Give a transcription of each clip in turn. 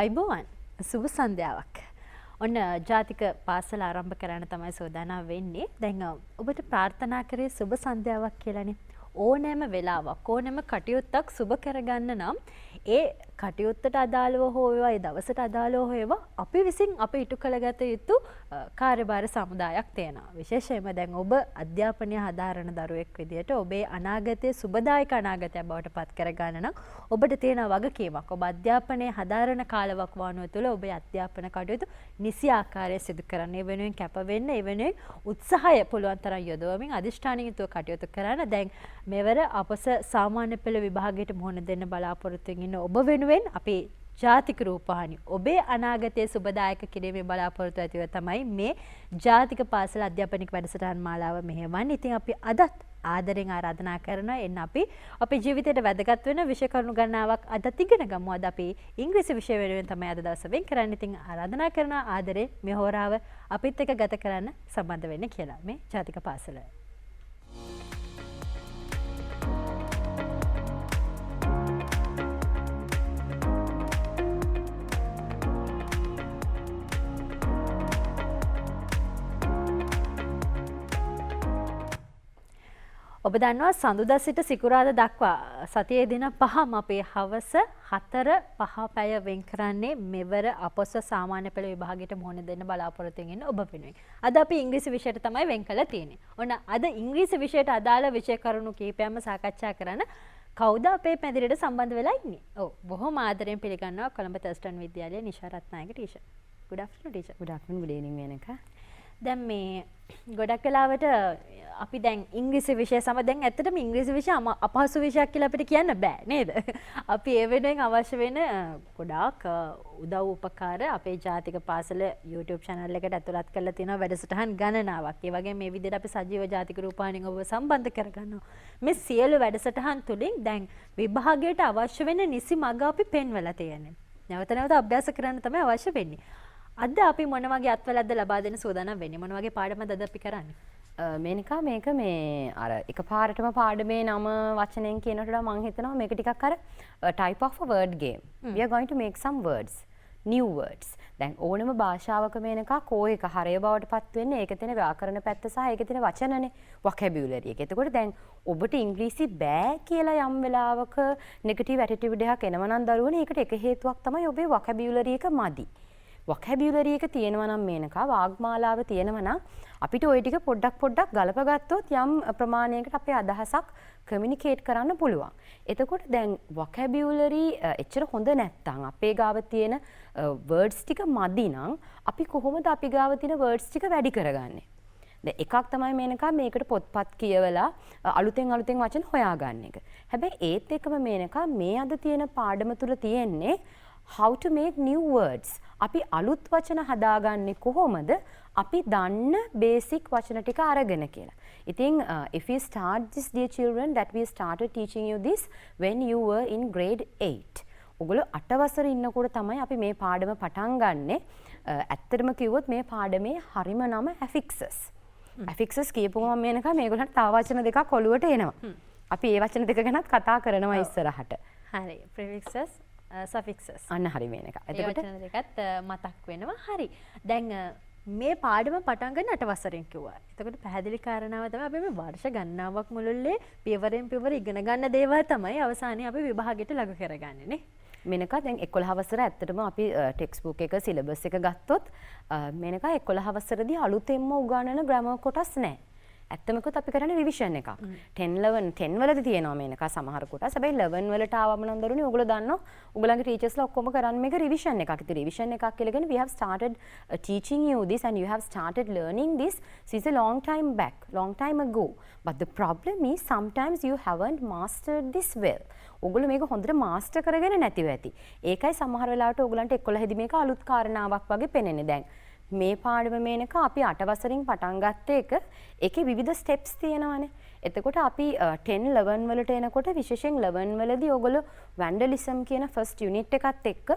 අයිබෝවන් සුබ සන්ධ්‍යාවක්. ඔන්න ජාතික පාසල ආරම්භ කරන්න තමයි සෝදානම් වෙන්නේ. දැන් ඔබට ප්‍රාර්ථනා කරේ සුබ සන්ධ්‍යාවක් කියලානේ. ඕනෑම වෙලාවක් ඕනෑම කටයුත්තක් සුබ කරගන්න නම් ඒ කටයුත්තට අදාළව හෝ වේවා ඒ දවසට අදාළව හෝ වේවා අපි විසින් අපි ඉටු කළගත යුතු කාර්යභාර සමුදායක් තියෙනවා. විශේෂයෙන්ම දැන් ඔබ අධ්‍යාපනය හදාරන දරුවෙක් විදියට ඔබේ අනාගතයේ සුබදායක අනාගතයක් බවට පත් කරගන්න නම් ඔබට තියෙන වගකීමක්. ඔබ අධ්‍යාපනය හදාරන කාලවකවානුව තුළ ඔබේ අධ්‍යාපන කටයුතු නිසි ආකාරයේ සිදු කරන්න. ඒ වෙනුවෙන් කැප වෙන්න, ඒ වෙනුවෙන් උත්සාහය පුළුවන් තරම් යොදවමින් අධිෂ්ඨානයෙන් යුතුව කටයුතු කරන්න. දැන් මෙවර අපස සාමාන්‍ය පෙළ විභාගයට මුහුණ දෙන්න බලාපොරොත්තු වෙන ඔබ වෙනුවෙන් අපේ ජාතික රූපවාහිනිය ඔබේ අනාගතයේ සුබදායක කිරීමේ බලාපොරොත්තු ඇතිව තමයි මේ ජාතික පාසල අධ්‍යාපනික වැඩසටහන් මාලාව මෙහෙවන්නේ. ඉතින් අපි අදත් ආදරෙන් ආරාධනා කරනවා එන්න අපි අපේ ජීවිතයට වැදගත් වෙන විෂය කරුණු ගණනාවක් අදත් ඉගෙන ගමු. අද අපි ඉංග්‍රීසි විෂය වෙනුවෙන් තමයි අද දවසේ වෙන් කරන්නේ. ඉතින් ආරාධනා කරනවා ආදරේ මේ හෝරාව අපිත් එක්ක ගත කරන්න සම්බන්ධ වෙන්න කියලා මේ ජාතික පාසල. ඔබ දන්නවා සඳුදා සිට සිකුරාදා දක්වා සතියේ දින 5ම අපේ හවස 4-5 පැය වෙන් කරන්නේ මෙවර අපොස සාමාන්‍ය පෙළ විභාගයට මුහුණ දෙන්න බලාපොරොත්තු වෙන ඔබ වෙනුවෙන්. අද අපි ඉංග්‍රීසි විෂයට තමයි වෙන් කළා තියෙන්නේ. ඔන්න අද ඉංග්‍රීසි විෂයට අදාළ විෂය කරුණු කීපයක්ම සාකච්ඡා කරන කවුද අපේ පැදිරියට සම්බන්ධ වෙලා ඉන්නේ? ඔව් බොහොම ආදරෙන් පිළිගන්නවා කොළඹ තර්ස්ටන් විද්‍යාලයේ Nisha Ratnayake teacher. good afternoon teacher. good afternoon, good evening Menaka. දැන් මේ ගොඩක් වෙලාවට අපි දැන් ඉංග්‍රීසි විෂය සම දැන් ඇත්තටම ඉංග්‍රීසි විෂය අපහසු විෂයක් කියලා අපිට කියන්න බෑ නේද? අපි ඒ වෙනුවෙන් අවශ්‍ය වෙන ගොඩාක් උදව් උපකාර අපේ ජාතික පාසල YouTube channel එකට ඇතුළත් කරලා තියෙනවා වැඩසටහන් ගණනාවක්. ඒ වගේම මේ විදිහට අපි සජීව ජාතික රූපවාහිනියෙන් ඔබව සම්බන්ධ කරගන්නවා. මේ සියලු වැඩසටහන් තුලින් දැන් විභාගයට අවශ්‍ය වෙන නිසි මඟ අපි පෙන්වලා තියෙනවා. නැවත නැවත අභ්‍යාස කරන්න තමයි අවශ්‍ය වෙන්නේ. අද අපි මොන වගේ අත්වලක්ද ලබා දෙන්න සූදානම් වෙන්නේ? මොන වගේ පාඩමද අද අපි කරන්නේ? මේනිකා මේක මේ අර එකපාරටම පාඩමේ නම වචනයෙන් කියනකොට මම හිතනවා මේක ටිකක් අර type of a word game. We are going to make some words, new words. දැන් ඕනම භාෂාවක මේනකා කෝ එක හරය බවට පත් වෙන්නේ ඒකේ තියෙන ව්‍යාකරණ පැත්ත සහ ඒකේ තියෙන වචනනේ vocabulary එක. එතකොට දැන් ඔබට ඉංග්‍රීසි බෑ කියලා යම් වෙලාවක නෙගටිව් ඇටිටියුඩ් එකක් එනවා නම් දරුවනේ ඒකට එක හේතුවක් තමයි ඔබේ vocabulary එක මදි. vocabulary එක තියෙනවා නම් මේනකා වාග්මාලාව තියෙනවා නම් අපිට ওই ටික පොඩ්ඩක් ගලපගත්තොත් යම් ප්‍රමාණයකට අපේ අදහසක් කමියුනිකේට් කරන්න පුළුවන්. එතකොට දැන් vocabulary එච්චර හොඳ නැත්තම් අපේ ගාව තියෙන words ටික මදි නම් අපි කොහොමද අපි ගාව තියෙන words ටික වැඩි කරගන්නේ? දැන් එකක් තමයි මේනකා මේකට පොත්පත් කියවලා අලුතෙන් වචන හොයාගන්න එක. හැබැයි ඒත් එක්කම මේනකා මේ අද තියෙන පාඩම තුල තියෙන්නේ how to make new words. අපි අලුත් වචන හදාගන්නේ කොහොමද? අපි දන්න basic වචන ටික අරගෙන කියලා. ඉතින් if we start this dear children that we started teaching you this when you were in grade 8. ඔයගොල්ලෝ 8 වසරේ ඉන්නකොට තමයි අපි මේ පාඩම පටන් ගන්නෙ. ඇත්තටම කිව්වොත් මේ පාඩමේ හරිම නම affixes. affixes කියපුවම මේනකම මේගොල්ලන්ට තව වචන දෙකක් ඔලුවට එනවා. අපි මේ වචන දෙක ගැනත් කතා කරනවා ඉස්සරහට. හරි. prefixes suffixes අන්න හරි මේනක. එතකොට වචන දෙකත් මතක් වෙනවා. හරි. දැන් මේ පාඩම පටන් ගන්න 8 වසරෙන් කිව්වා. එතකොට පැහැදිලි කාරණාව තමයි අපි මේ වර්ෂ ගණනාවක් මුළුල්ලේ පියවරෙන් පියවර ඉගෙන ගන්න දේවල් තමයි අවසානයේ අපි විභාගයට ළඟ කරගන්නේ නේ. මේනක දැන් 11 වසර ඇත්තටම අපි ටෙක්ස්ට් බුක් එක සිලබස් එක ගත්තොත් මේනක 11 වසරදී අලුතෙන්ම උගන්වන ග්‍රැමර් කොටස් නැහැ. ඇත්තමකුත් අපි කරන්නේ රිවිෂන් එකක්. 10 11 10 වලදී තියෙනවා මේනක සමහර කොටස්. හැබැයි 11 වලට ආවම නම් දරුවනේ ඔයගොල්ලෝ දන්නවා ඔයගොල්ලන්ගේ ටීචර්ස්ලා ඔක්කොම කරන්නේ මේක රිවිෂන් එකක්. ඉතින් රිවිෂන් එකක් කියලා කියන්නේ we have started teaching you this and you have started learning this since a long time ago. But the problem is sometimes you haven't mastered this well. ඔයගොල්ලෝ මේක හොඳට මාස්ටර් කරගෙන නැතිව ඇති. ඒකයි සමහර වෙලාවට ඔයගොල්ලන්ට 11 දී මේක අලුත් කාරණාවක් වගේ පෙනෙන්නේ. දැන් මේ පාඩම මේනක අපි 8 වසරින් පටන් ගත්ත එක ඒකේ විවිධ ස්ටෙප්ස් තියෙනවානේ. එතකොට අපි 10 11 වලට එනකොට විශේෂයෙන් 11 වලදී ඔයගොල්ලෝ vandalism කියන first unit එකත් එක්ක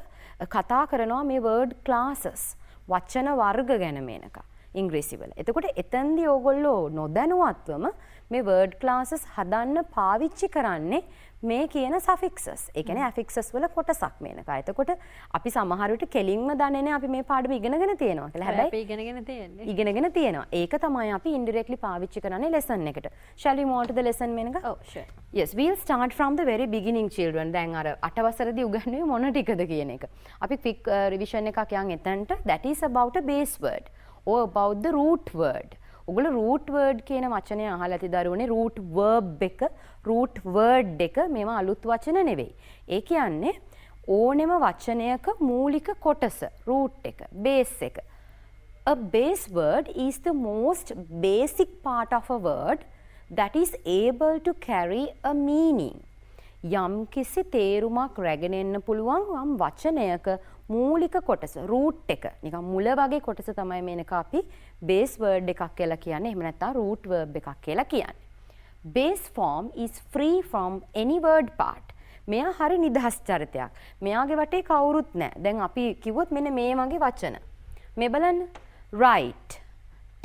කතා කරනවා මේ word classes වචන වර්ග ගැන මේනක ඉංග්‍රීසි වල. එතකොට එතෙන්දී ඔයගොල්ලෝ නොදැනුවත්වම මේ word classes හදන්න පාවිච්චි කරන්නේ මේ කියන suffixes. ඒ කියන්නේ affixes වල කොටසක් මේනක. එතකොට අපි සමහර විට කෙලින්ම දන්නේ නැහැ අපි මේ පාඩම ඉගෙනගෙන තියෙනවා කියලා. හැබැයි අපි ඉගෙනගෙන තියෙන්නේ. ඉගෙනගෙන තියෙනවා. ඒක තමයි අපි indirectly පාවිච්චි කරන්නේ lesson එකට. Shall we move on to the lesson Menaka? Oh, sure. Yes, we'll start from the very beginning children. දැන් අර 8 වසරේදී උගන්වුවේ මොන ටිකද කියන එක. අපි quick revision එකක් යන් එතනට. That is about a base word or about the root word. ඔගොල්ලෝ root word කියන වචනය අහලා ඇති දරුවනේ root verb එක, root word එක මේවා අලුත් වචන නෙවෙයි. ඒ කියන්නේ ඕනෙම වචනයක මූලික කොටස, root එක, base එක. A base word is the most basic part of a word that is able to carry a meaning. යම් කිසි තේරුමක් රැගෙන එන්න පුළුවන් යම් වචනයක මූලික කොටස root එක නිකන් මුල වගේ කොටස තමයි මේනක අපි base word එකක් කියලා කියන්නේ. එහෙම නැත්නම් root verb එකක් කියලා කියන්නේ. Base form is free from any word part. මෙයා හරි නිදහස් චරිතයක්. මෙයාගේ වටේ කවුරුත් නැහැ. දැන් අපි කිව්වොත් මෙන්න මේ වගේ වචන. මේ බලන්න write,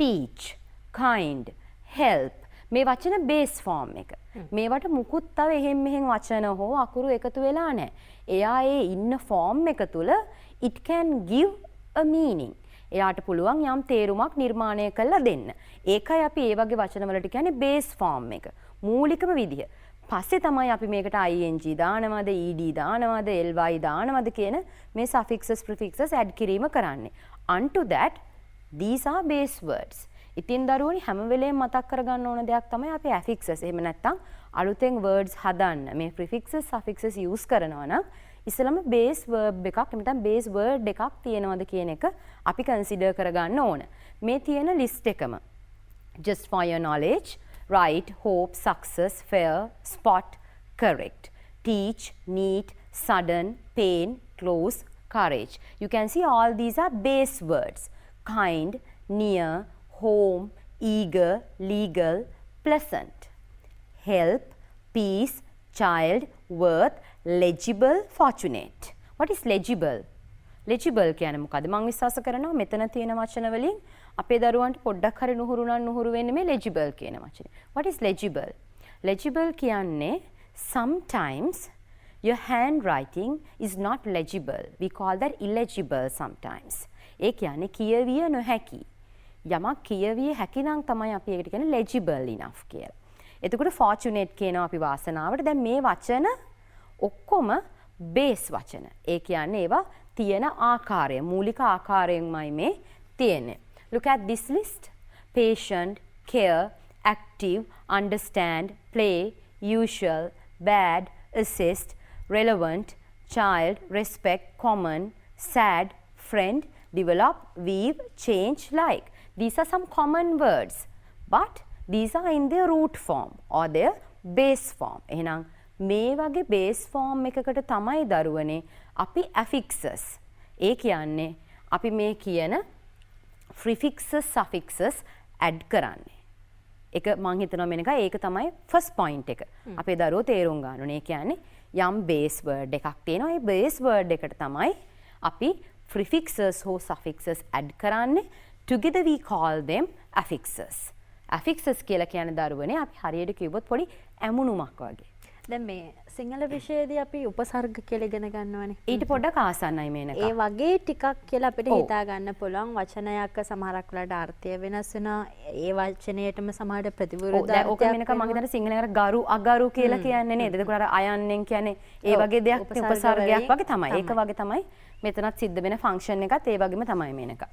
teach, kind, help මේ වචන base form එක. මේවට මුකුත් තව එහෙම් මෙහෙම් වචන හෝ අකුරු එකතු වෙලා නැහැ. එයා ඒ ඉන්න form එක තුල it can give a meaning. එයාට පුළුවන් යම් තේරුමක් නිර්මාණය කරලා දෙන්න. ඒකයි අපි ඒ වගේ වචන වලට කියන්නේ base form එක. මූලිකම විදිහ. පස්සේ තමයි අපි මේකට ing දානවද, ed දානවද, ly දානවද කියන මේ suffixes prefixes add කිරීම කරන්නේ. Unto that these are base words. ඉතින් දරුවනි හැම වෙලේම මතක් කරගන්න ඕන දෙයක් තමයි අපි affixes. එහෙම නැත්නම් අලුතෙන් words හදන්න මේ prefixes suffixes use කරනවා නම් ඉස්සෙල්ලාම base verb එකක් නැත්නම් base word එකක් තියෙනවද කියන එක අපි consider කරගන්න ඕන. මේ තියෙන list එකම just for your knowledge, right, hope, success, fair, spot, correct, teach, need, sudden, pain, close, courage. You can see all these are base words. Kind, near, home, eager, legal, pleasant. Help, peace, child, worth, legible, fortunate. What is legible? Legible කියන්නේ මොකද? මම විශ්වාස කරනවා මෙතන තියෙන වචන වලින් අපේ දරුවන්ට පොඩ්ඩක් හරි නුහුරු වෙන්නේ මේ legible කියන වචනේ. What is legible? Legible කියන්නේ sometimes your handwriting is not legible. We call that illegible sometimes. ඒ කියන්නේ කියවිය නොහැකි. යමක් කියවිය හැකි නම් තමයි අපි ඒකට කියන්නේ legible enough කියලා. එතකොට fortunate කියනවා අපි වාසනාවට. දැන් මේ වචන ඔක්කොම base වචන. ඒ කියන්නේ ඒවා තියෙන ආකාරය, මූලික ආකාරයෙන්මයි මේ තියෙන්නේ. Look at this list. Patient, care, active, understand, play, usual, bad, assist, relevant, child, respect, common, sad, friend, develop, weave, change, like. These are some common words, but these are in their root form or their base form. එහෙනම් මේ වගේ base form එකකට තමයි දරුවනේ අපි affixes. ඒ කියන්නේ අපි මේ කියන prefixes suffixes add කරන්නේ. ඒක මම හිතනවා මෙනක ඒක තමයි first point එක. අපේ දරුවෝ තේරුම් ගන්න ඕනේ. ඒ කියන්නේ යම් base word එකක් තියෙනවා. ඒ base word එකට තමයි අපි prefixes හෝ suffixes add කරන්නේ. Together we call them affixes. affixes කියලා කියන්නේ දරුවනේ අපි හරියට කිව්වොත් පොඩි ඇමුණුමක් වගේ. දැන් මේ සිංහල විෂයේදී අපි උපසර්ග කියලා ඉගෙන ගන්නවානේ. ඊට පොඩ්ඩක් ආසන්නයි මේනක. ඒ වගේ ටිකක් කියලා අපිට හිතා ගන්න පුළුවන්. වචනයක සමහරක් වෙලාවට අර්ථය වෙනස් වෙනවා. ඒ වචනයටම සමහරට ප්‍රතිවිරුද්ධ ඕක මේනක මම හිතන්නේ සිංහලෙන් ගරු අගරු කියලා කියන්නේ නේද? එතකොට අර අයන්නෙන් කියන්නේ ඒ වගේ දෙයක් උපසර්ගයක් වගේ තමයි. ඒක වගේ තමයි මෙතනත් සිද්ධ වෙන ෆන්ක්ෂන් එකත් ඒ වගේම තමයි මේනක.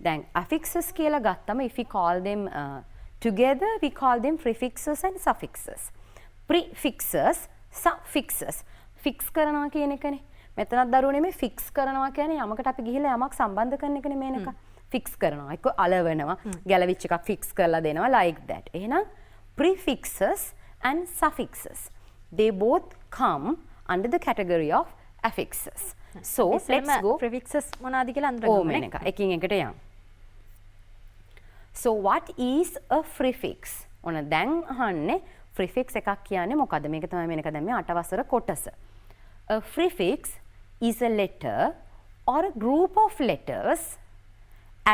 දැන් affixes කියලා ගත්තම if we call them together we call them prefixes and suffixes. Prefixes, suffixes. Fix කරනවා කියන එකනේ. මෙතනත් දරුවනේ මේ fix කරනවා කියන්නේ යමකට අපි ගිහිල්ලා යමක් සම්බන්ධ කරන එකනේ මේනක. fix කරනවා. ඒක අලවනවා. ගැලවිච් එකක් fix කරලා දෙනවා like that. එහෙනම් prefixes and suffixes. They both come under the category of affixes. So let's go. Prefixes මොනවාද කියලා අඳුරගමු. මේනක. එකින් එකට යමු. So what is a prefix? ඔන්න දැන් අහන්නේ prefix එකක් කියන්නේ මොකද්ද? මේක තමයි මේක දැන් මේ 8 වසර කොටස. A prefix is a letter or a group of letters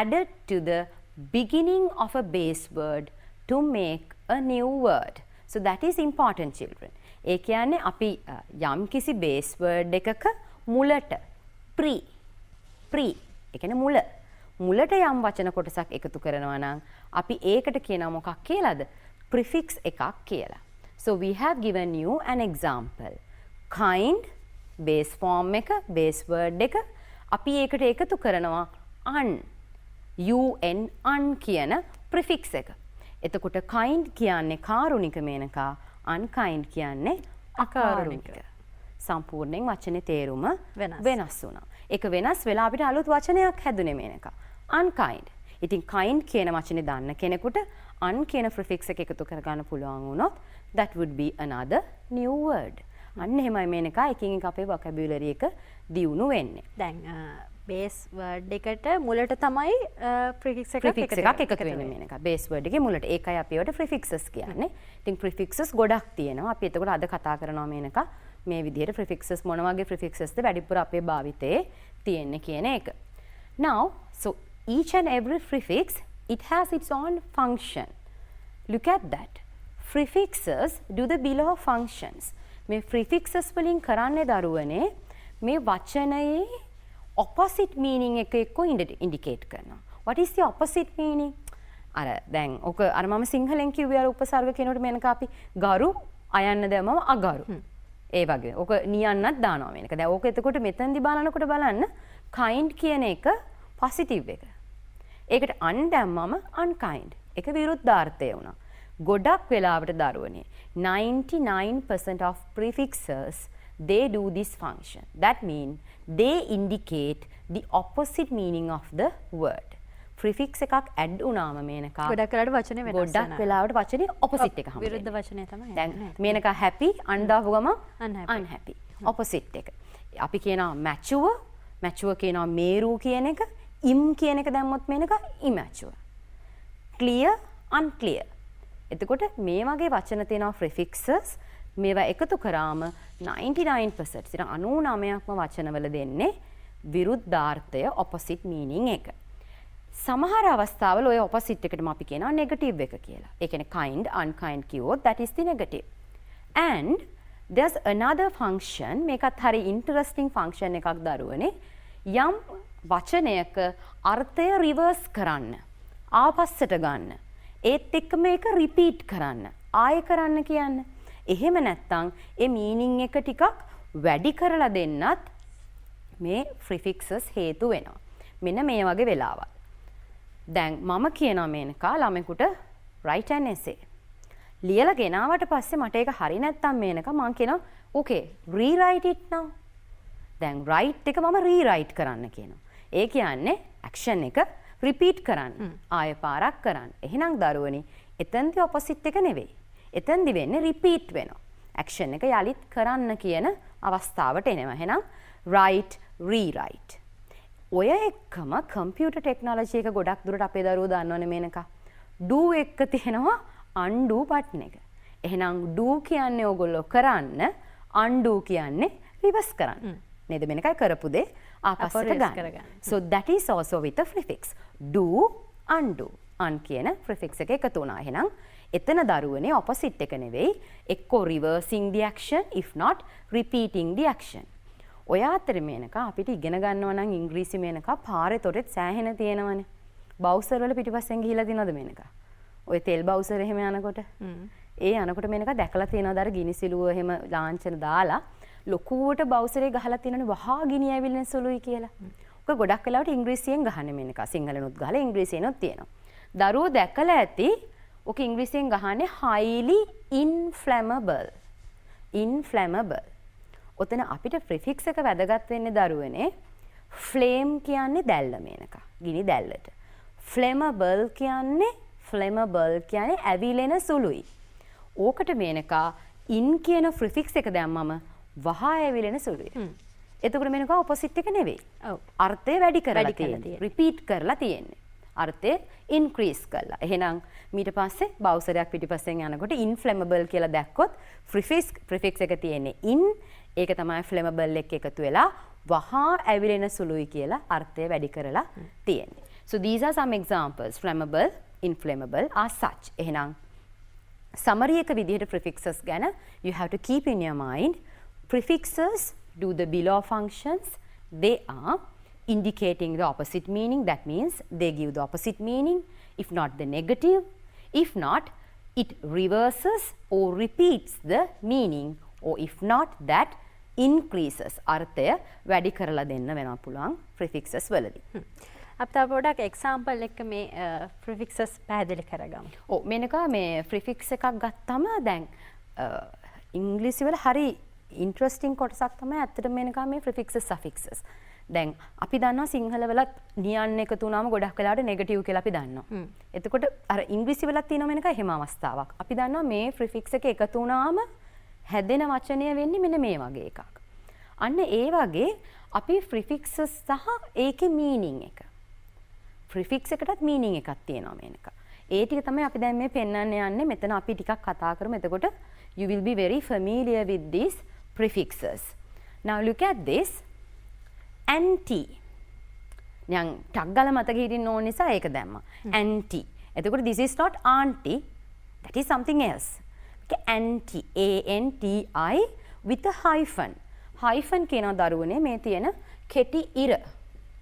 added to the beginning of a base word to make a new word. So that is important children. ඒ කියන්නේ අපි යම් කිසි බේස් වර්ඩ් එකක මුලට pre ඒ කියන්නේ මුලට යම් වචන කොටසක් එකතු කරනවා නම් අපි ඒකට කියනවා මොකක් කියලාද? prefix එකක් කියලා. So we have given you an example. kind base form එක base word එක අපි ඒකට එකතු කරනවා un කියන prefix එක. එතකොට kind කියන්නේ කාරුණික මේනකා, unkind කියන්නේ අකාරුණික. සම්පූර්ණයෙන් වචනේ තේරුම වෙනස් වුණා. ඒක වෙනස් වෙලා අපිට අලුත් වචනයක් හැදුනේ මේනකා. unkind. ඉතින් kind කියන වචනේ දන්න කෙනෙකුට un කියන prefix එක එකතු කරගන්න පුළුවන් වුණොත් that would be another new word. අන්න එහෙමයි මේනකා එකින් එක අපේ vocabulary එක දියුණු වෙන්නේ. දැන් base word එකට මුලට තමයි prefix එකක් එකතු වෙන්නේ මේනකා. base word එකේ මුලට. ඒකයි අපි ඒවට prefixes කියන්නේ. ඉතින් prefixes ගොඩක් තියෙනවා. අපි එතකොට අද කතා කරනවා මේනකා මේ විදිහට prefixes මොන වගේ prefixesද වැඩිපුර අපේ භාවිතයේ තියෙන්නේ කියන එක. Now, so each and every prefix, it has its own function. Look at that. Prefixes do the below functions. මේ prefixes වලින් කරන්නේ දරුවනේ මේ වචනයේ opposite meaning එක indicate කරනවා. What is the opposite meaning? අර දැන් ඔක අර මම සිංහලෙන් කිව්වේ අර උපසර්ග කියනකොට මේනක අපි ගරු අයන්න දැම්මම අගරු. ඒ වගේ. ඔක නියන්නත් දානවා මේනක. දැන් ඕක එතකොට මෙතෙන්දි බලනකොට බලන්න kind කියන එක positive එක. ඒකට un දැම්මම unkind. ඒක විරුද්ධාර්ථය වුණා. ගොඩක් වෙලාවට දරුවනේ 99% of prefixes they do this function. That means they indicate the opposite meaning of the word. prefix එකක් add වුණාම මේනකා ගොඩක් වෙලාවට වචනේ වෙනස් වෙනවා. ගොඩක් වෙලාවට වචනේ opposite එක හම්බ විරුද්ධ වචනේ තමයි. දැන් මේනකා happy un දාපු ගම unhappy. opposite එක. අපි කියනවා mature කියනවා මේරු කියන එක, im කියන එක දැම්මොත් මේනකා immature. clear unclear. එතකොට මේ වගේ වචන තියෙනවා prefixes මේවා එකතු කරාම 99% 99%ක්ම වචනවල දෙන්නේ විරුද්ධාර්ථය opposite meaning එක. සමහර අවස්ථාවල ඔය opposite එකටම අපි කියනවා negative එක කියලා. ඒ කියන්නේ kind unkind කිව්වොත් that is the negative. And there's another function මේකත් හරි interesting function එකක් දරුවනේ. යම් වචනයක අර්ථය reverse කරන්න ආපස්සට ගන්න ඒත් එක්ක මේක රිපීට් කරන්න ආයෙ කරන්න කියන්න. එහෙම නැත්නම් ඒ මීනින් එක ටිකක් වැඩි කරලා දෙන්නත් මේ prefixes හේතු වෙනවා. මෙන්න මේ වගේ වෙලාවල්. දැන් මම කියනවා මේනකා ළමෙකුට write an essay. ලියලා ගෙනාවට පස්සේ මට ඒක හරි නැත්නම් මේනකා මම කියනවා okay rewrite it now. දැන් write එක මම rewrite කරන්න කියනවා. ඒ කියන්නේ action එක repeat කරන්න. ආයෙ පාරක් කරන්න. එහෙනම් දරුවනි එතෙන්දී opposite එක නෙවෙයි. එතෙන්දි වෙන්නේ repeat වෙනවා. action එක යලිත් කරන්න කියන අවස්ථාවට එනවා. එහෙනම් write rewrite. ඔය එක්කම computer technology එක ගොඩක් දුරට අපේ දරුවෝ දන්නවනේ මේනකා. do එක තියෙනවා undo button එක. එහෙනම් do කියන්නේ ඕගොල්ලෝ කරන්න, undo කියන්නේ reverse කරන්න. නේද මේනකයි කරපු දේ ආපස්සට ගන්න. So that is also with a prefix. do undo. un කියන prefix එක එකතු වුණා. එහෙනම් එතන දරුවනේ opposite එක නෙවෙයි එක්කෝ reversing the action if not repeating the action. ඔය අතර මේනක අපිට ඉගෙන ගන්නවා නම් ඉංග්‍රීසි මේනක පාරේ තොරෙත් සෑහෙන තියෙනවනේ. බවුසර් වල පිටිපස්සෙන් ගිහිලා දිනවද මේනක? ඔය තෙල් බවුසර් එහෙම යනකොට ඒ යනකොට මේනක දැකලා තියෙනවද අර ගිනි සිලුව එහෙම ලාංඡන දාලා ලොකුවට බවුසරේ ගහලා තියෙනනේ වහා ගිනි ඇවිල්ලා සුළුයි කියලා. ඔක ගොඩක් වෙලාවට ඉංග්‍රීසියෙන් ගහන්නේ මේනක. සිංහලෙනුත් ගහලා ඉංග්‍රීසියෙනුත් තියෙනවා. දරුවෝ දැකලා ඇති ඔක ඉංග්‍රීසියෙන් ගහන්නේ highly inflammable. inflammable. ඔතන අපිට prefix එක වැදගත් වෙන්නේ දරුවනේ flame කියන්නේ දැල්ල මේනක. ගිනි දැල්ලට. flammable කියන්නේ ඇවිලෙන සුළුයි. ඕකට මේනක in කියන prefix එක දැම්මම වහා ඇවිලෙන සුළුයි. එතකොට මේනක opposite එක නෙවෙයි. ඔව්. අර්ථය වැඩි කරලා තියෙන්නේ. repeat කරලා තියෙන්නේ. අර්ථය increase කරලා. එහෙනම් ඊට පස්සේ බවුසරයක් පිටිපස්සෙන් යනකොට inflammable කියලා දැක්කොත් prefix එක තියෙන්නේ in ඒක තමයි flammable එක එකතු වෙලා වහා ඇවිලෙන සුළුයි කියලා අර්ථය වැඩි කරලා තියෙන්නේ. So these are some examples. Flammable, inflammable are such. එහෙනම් summary එක විදිහට prefixes ගැන you have to keep in your mind prefixes do the below functions. They are indicating the opposite meaning. That means they give the opposite meaning, if not the negative. If not, it reverses or repeats the meaning, or if not that increases අර්ථය වැඩි කරලා දෙන්න වෙනවා පුළුවන් prefixes වලදී. අපිට පොඩක් example එක මේ prefixes පැහැදිලි කරගමු. ඔව් මේනක මේ prefix එකක් ගත්තම දැන් ඉංග්‍රීසි වල හරි ඉන්ට්‍රස්ටිං කොටසක් තමයි ඇත්තටම මේනක මේ prefixes suffixes. දැන් අපි දන්නවා සිංහල වලත් නියන්න එකතු වුණාම ගොඩක් වෙලාවට නෙගටිව් කියලා අපි දන්නවා. එතකොට අර ඉංග්‍රීසි වලත් තියෙනවා මේනක එහෙම අවස්ථාවක්. අපි දන්නවා මේ prefix එක එකතු වුණාම හැදෙන වචනය වෙන්නේ මෙන්න මේ වගේ එකක්. අන්න ඒ වගේ අපි prefixes සහ ඒකේ meaning එක. prefix එකටත් meaning එකක් තියෙනවා මේනක. ඒ ටික තමයි අපි දැන් මේ පෙන්වන්න යන්නේ. මෙතන අපි ටිකක් කතා කරමු. එතකොට you will be very familiar with these prefixes. Now look at this. Anti. නිකන් ටක් ගාලා මතක හිටින්න ඕන නිසා ඒක දැම්මා. Anti. එතකොට this is not auntie. That is something else. Okay, anti. A-N-T-I with a hyphen. Hyphen කියන දරුවනේ මේ තියෙන කෙටි ඉර.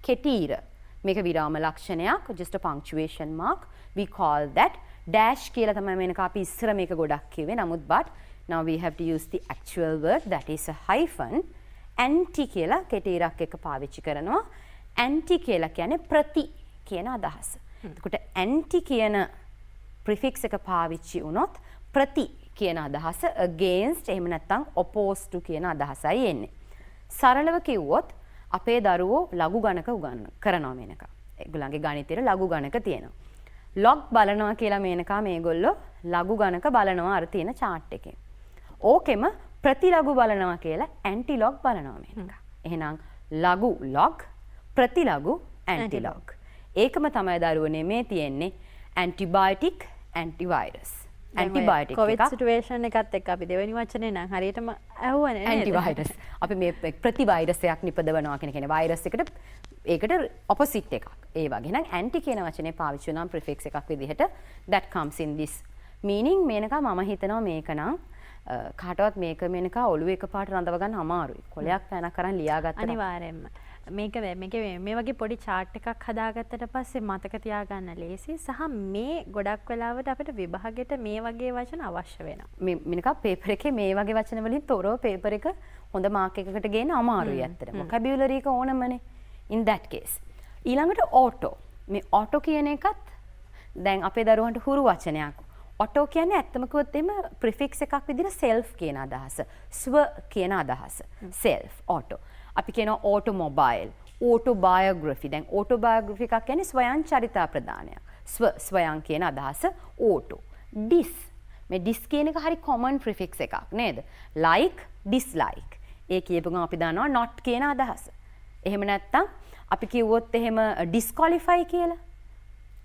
කෙටි ඉර. මේක විරාම ලක්ෂණයක්. Just a punctuation mark. We call that dash කියලා තමයි මේක අපි ඉස්සර මේක ගොඩක් කිව්වේ. නමුත් but now we have to use the actual word that is a hyphen. Anti කියලා කෙටි ඉරක් එක පාවිච්චි කරනවා. Anti කියලා කියන්නේ ප්‍රති කියන අදහස. එතකොට anti කියන prefix එක පාවිච්චි වුණොත් ප්‍රති කියන අදහස against එහෙම නැත්නම් opposed to කියන අදහසයි එන්නේ. සරලව කිව්වොත් අපේ දරුවෝ ලඝු ගණක කරනවා මේනක. ඒගොල්ලන්ගේ ගණිතයේ ලඝු ගණක තියෙනවා. log බලනවා කියලා මේනකා මේගොල්ලෝ ලඝු ගණක බලනවා අර තියෙන chart එකේ. ඕකෙම ප්‍රතිලඝු බලනවා කියලා ඇන්ටිලොග් බලනවා මේක. එහෙනම් ලඝු log ප්‍රතිලඝු ඇන්ටිලොග්. ඒකම තමයි දරුවනේ මේ තියෙන්නේ antibiotic antivirus. Antibiotic Covid situation එකත් එක්ක අපි දෙවෙනි වචනේ නම් හරියටම අහුවනේ නේද? ඇන්ටිවයිරස්. අපි මේ ප්‍රතිවෛරසයක් නිපදවනවා කියන වෛරස් එකට ඒකට ඔපොසිට් එකක්. ඒ වගේ නම් ඇන්ටි කියන වචනේ පාවිච්චි වෙනවා prefix එකක් විදිහට that comes in this meaning. Menaka මම හිතනවා මේක නම් කාටවත් මේක මේනක ඔළුවේ එකපාරට රඳව ගන්න අමාරුයි. කොලයක් පැනක් කරන් ලියාගත්තා. අනිවාර්යෙන්ම. මේක මේ වගේ පොඩි chart එකක් හදාගත්තට පස්සේ මතක තියාගන්න ලේසි. සහ මේ ගොඩක් වෙලාවට අපිට විභාගෙට මේ වගේ වචන අවශ්‍ය වෙනවා. මේ මේනක පේපර් එකේ මේ වගේ වචන වලින් තොරව පේපර් එක හොඳ මාක් එකකට ගේන්න අමාරුයි ඇත්තට. vocabulary එක ඕනමනේ. In that case. ඊළඟට auto. මේ auto කියන එකත් දැන් අපේ දරුවන්ට හුරු වචනයක්. auto කියන්නේ ඇත්තම කිව්වොත් එimhe prefix එකක් විදිහට self කියන අදහස. ස්ව කියන අදහස. self auto. අපි කියනවා automobile, autobiography. දැන් autobiography එකක් කියන්නේ ස්වයං චරිතා ප්‍රදානයක්. ස්වයං කියන අදහස auto. dis. මේ dis කියන එක හරි common prefix එකක් නේද? like, dislike. ඒ කියපු ගමන් අපි දන්නවා not කියන අදහස. එහෙම නැත්නම් අපි කිව්වොත් එහෙම disqualify කියලා.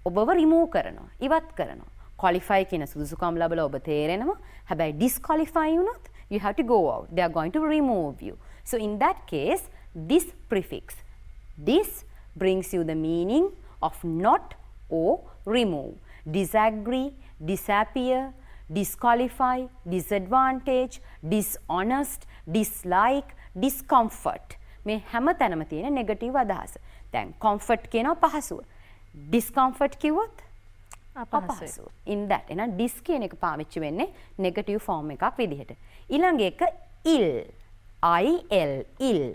ඔබව remove කරනවා, ඉවත් කරනවා. qualify කියන සුදුසුකම් ලැබලා ඔබ තේරෙනවා. හැබැයි disqualify වුණොත් you have to go out. They are going to remove you. So in that case, this prefix, this brings you the meaning of not or remove. Disagree, disappear, disqualify, disadvantage, dishonest, dislike, discomfort. මේ හැම තැනම තියෙන negative අදහස. දැන් comfort කියනවා පහසුව. discomfort කිව්වොත් අපහසු. in that එහෙනම් dis කියන එක පාවිච්චි වෙන්නේ නෙගටිව් ෆෝම් එකක් විදිහට. ඊළඟ එක ill. ill.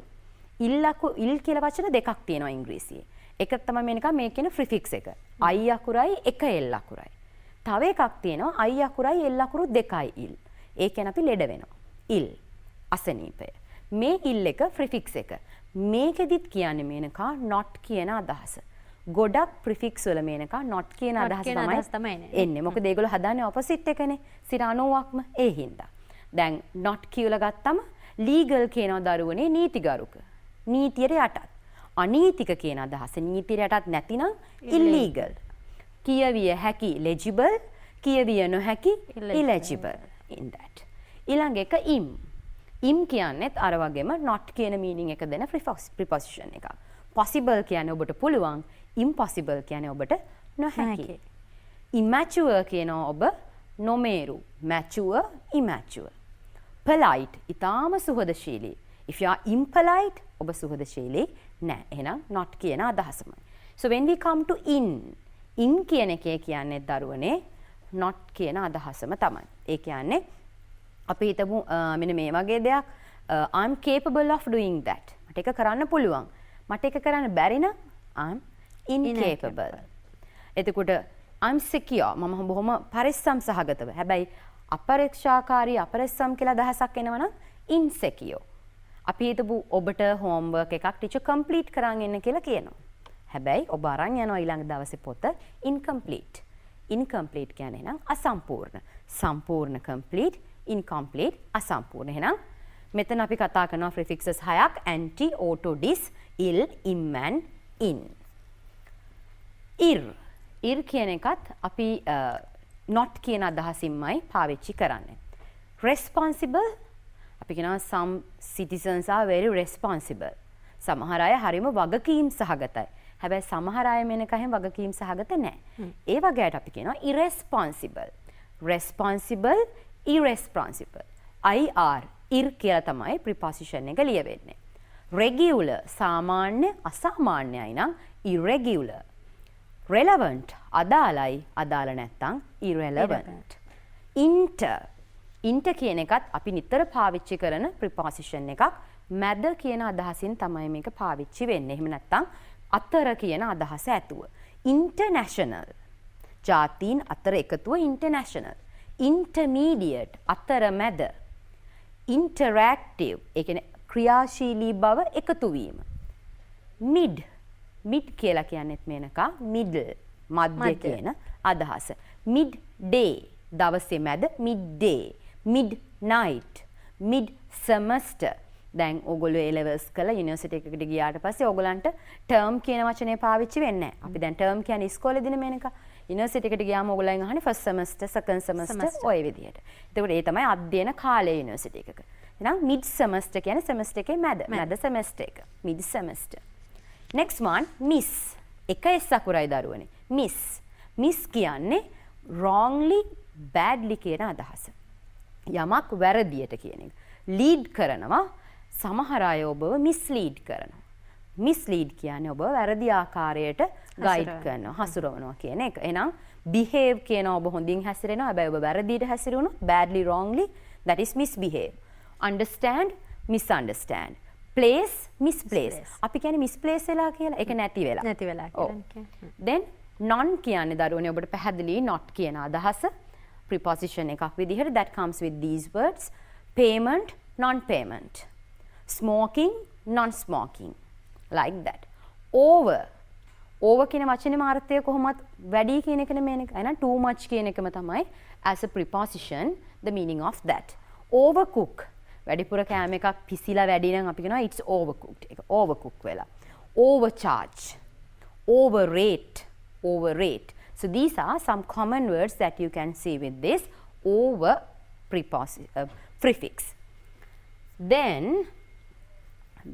ඉල් කියලා වචන දෙකක් තියෙනවා ඉංග්‍රීසියේ. එකක් තමයි මේ කියන prefix එක. I අකුරයි එක L අකුරයි. තව එකක් තියෙනවා I අකුරයි L අකුරු දෙකයි ill. ඒ කියන්නේ අපි ලෙඩ වෙනවා. ill අසනීපය. මේ ill එක prefix එක. මේකෙදිත් කියන්නේ මේනකා not කියන අදහස. ගොඩක් prefix වල මේනකා not කියන අදහස තමයි එන්නේ. මොකද ඒගොල්ලෝ හදාන්නේ opposite එකනේ. 90%ක්ම ඒ හින්දා. දැන් not කියලා ගත්තම legal කියන දරුවනේ නීතිගරුක. නීතියට යටත්. අනීතික කියන අදහස නීතියට යටත් නැතිනම් illegal. කියවිය හැකි legible, කියවිය නොහැකි illegible in that. ඊළඟ එක im. im කියන්නේත් අර වගේම not කියන meaning එක දෙන preposition එකක්. possible කියන්නේ ඔබට පුළුවන්, impossible කියන්නේ ඔබට නොහැකි. immature කියනවා ඔබ නොමේරු mature immature. polite ඊටාම සුහදශීලී. if you are impolite ඔබ සුහදශීලී නෑ. එහෙනම් not කියන අදහසමයි. so when we come to in කියන එකේ කියන්නේ දරුවනේ not කියන අදහසම තමයි. ඒ කියන්නේ අපි හිතමු මෙන්න මේ වගේ දෙයක් I'm capable of doing that. මට ඒක කරන්න පුළුවන්. මට ඒක කරන්න බැරි නම් I'm incapable. එතකොට I'm secure. මම බොහොම පරිස්සම් සහගතව. හැබැයි අපරීක්ෂාකාරී අපරිස්සම් කියලා අදහසක් එනවනම් insecure. අපි හිතමු ඔබට homework එකක් ටීචර් complete කරන් එන්න කියලා කියනවා. හැබැයි ඔබ අරන් යනවා ඊළඟ දවසේ පොත incomplete. incomplete කියන්නේ නම් අසම්පූර්ණ. සම්පූර්ණ complete, incomplete අසම්පූර්ණ. එහෙනම් මෙතන අපි කතා කරනවා prefixes 6ක් anti, auto, dis, ill, im and in. ir කියන එකත් අපි not කියන අදහසින්මයි පාවිච්චි කරන්නේ. responsible අපි කියනවා some citizens are very responsible. සමහර අය හරිම වගකීම් සහගතයි. හැබැයි සමහර අය මෙන්න කහෙන් වගකීම් සහගත නැහැ. ඒ වගේට අපි කියනවා irresponsible. responsible, irresponsible. ir කියලා තමයි preposition එක ලියවෙන්නේ. regular සාමාන්‍ය අසාමාන්‍යයි නම් irregular. relevant අදාළයි අදාළ නැත්නම් irrelevant. inter කියන එකත් අපි නිතර පාවිච්චි කරන preposition එකක්. මැද කියන අදහසින් තමයි මේක පාවිච්චි වෙන්නේ. එහෙම නැත්නම් අතර කියන අදහස ඇතුව. international ජාතීන් අතර එකතුව international. intermediate අතර මැද. interactive ඒ කියන්නේ ක්‍රියාශීලී බව එකතු වීම. mid කියලා කියන්නේත් මේනකා middle මධ්‍ය කියන අදහස. midday දවසේ මැද midday. midnight mid semester දැන් ඕගොල්ලෝ A levels කළා යුනිවර්සිටි එකකට ගියාට පස්සේ ඕගොල්ලන්ට term කියන වචනේ පාවිච්චි වෙන්නේ නැහැ. අපි දැන් term කියන්නේ ඉස්කෝලේදීනේ මේනක. යුනිවර්සිටි එකට ගියාම ඕගොල්ලන් අහන්නේ first semester, second semester ඔය විදිහට. එතකොට ඒ තමයි අධ්‍යයන කාලය යුනිවර්සිටි එකක. එහෙනම් mid semester කියන්නේ semester එකේ මැද semester එක. mid semester. next one miss. එක S අකුරයි දරුවනේ. miss කියන්නේ wrongly, badly කියන අදහස. යමක් වැරදියට කියන එක. lead කරනවා සමහර අය ඔබව mislead කරනවා. mislead කියන්නේ ඔබ වැරදි ආකාරයට guide කරනවා, හසුරවනවා කියන එක. එහෙනම් behave කියන ඔබ හොඳින් හැසිරෙනවා. හැබැයි ඔබ වැරදියට හැසිරුණොත් badly, wrongly, that is misbehave. understand, misunderstand. place, misplace. අපි කියන්නේ misplace වෙලා කියලා. ඒක නැති වෙලා කියලා. then non කියන්නේ දරුවනේ ඔබට පැහැදිලි not කියන අදහස. preposition එකක් විදිහට that comes with these words. payment, non-payment. smoking, non-smoking. like that. over කියන වචනේ මාර්ථය කොහොමද වැඩි කියන එකනේ මේක. එහෙනම් too much කියන එකම තමයි as a preposition the meaning of that. overcook වැඩිපුර කෑම එකක් පිසිලා වැඩි නම් අපි කියනවා it's overcooked. ඒක overcook වෙලා. overcharge, overrate. So these are some common words that you can see with this over prefix. Then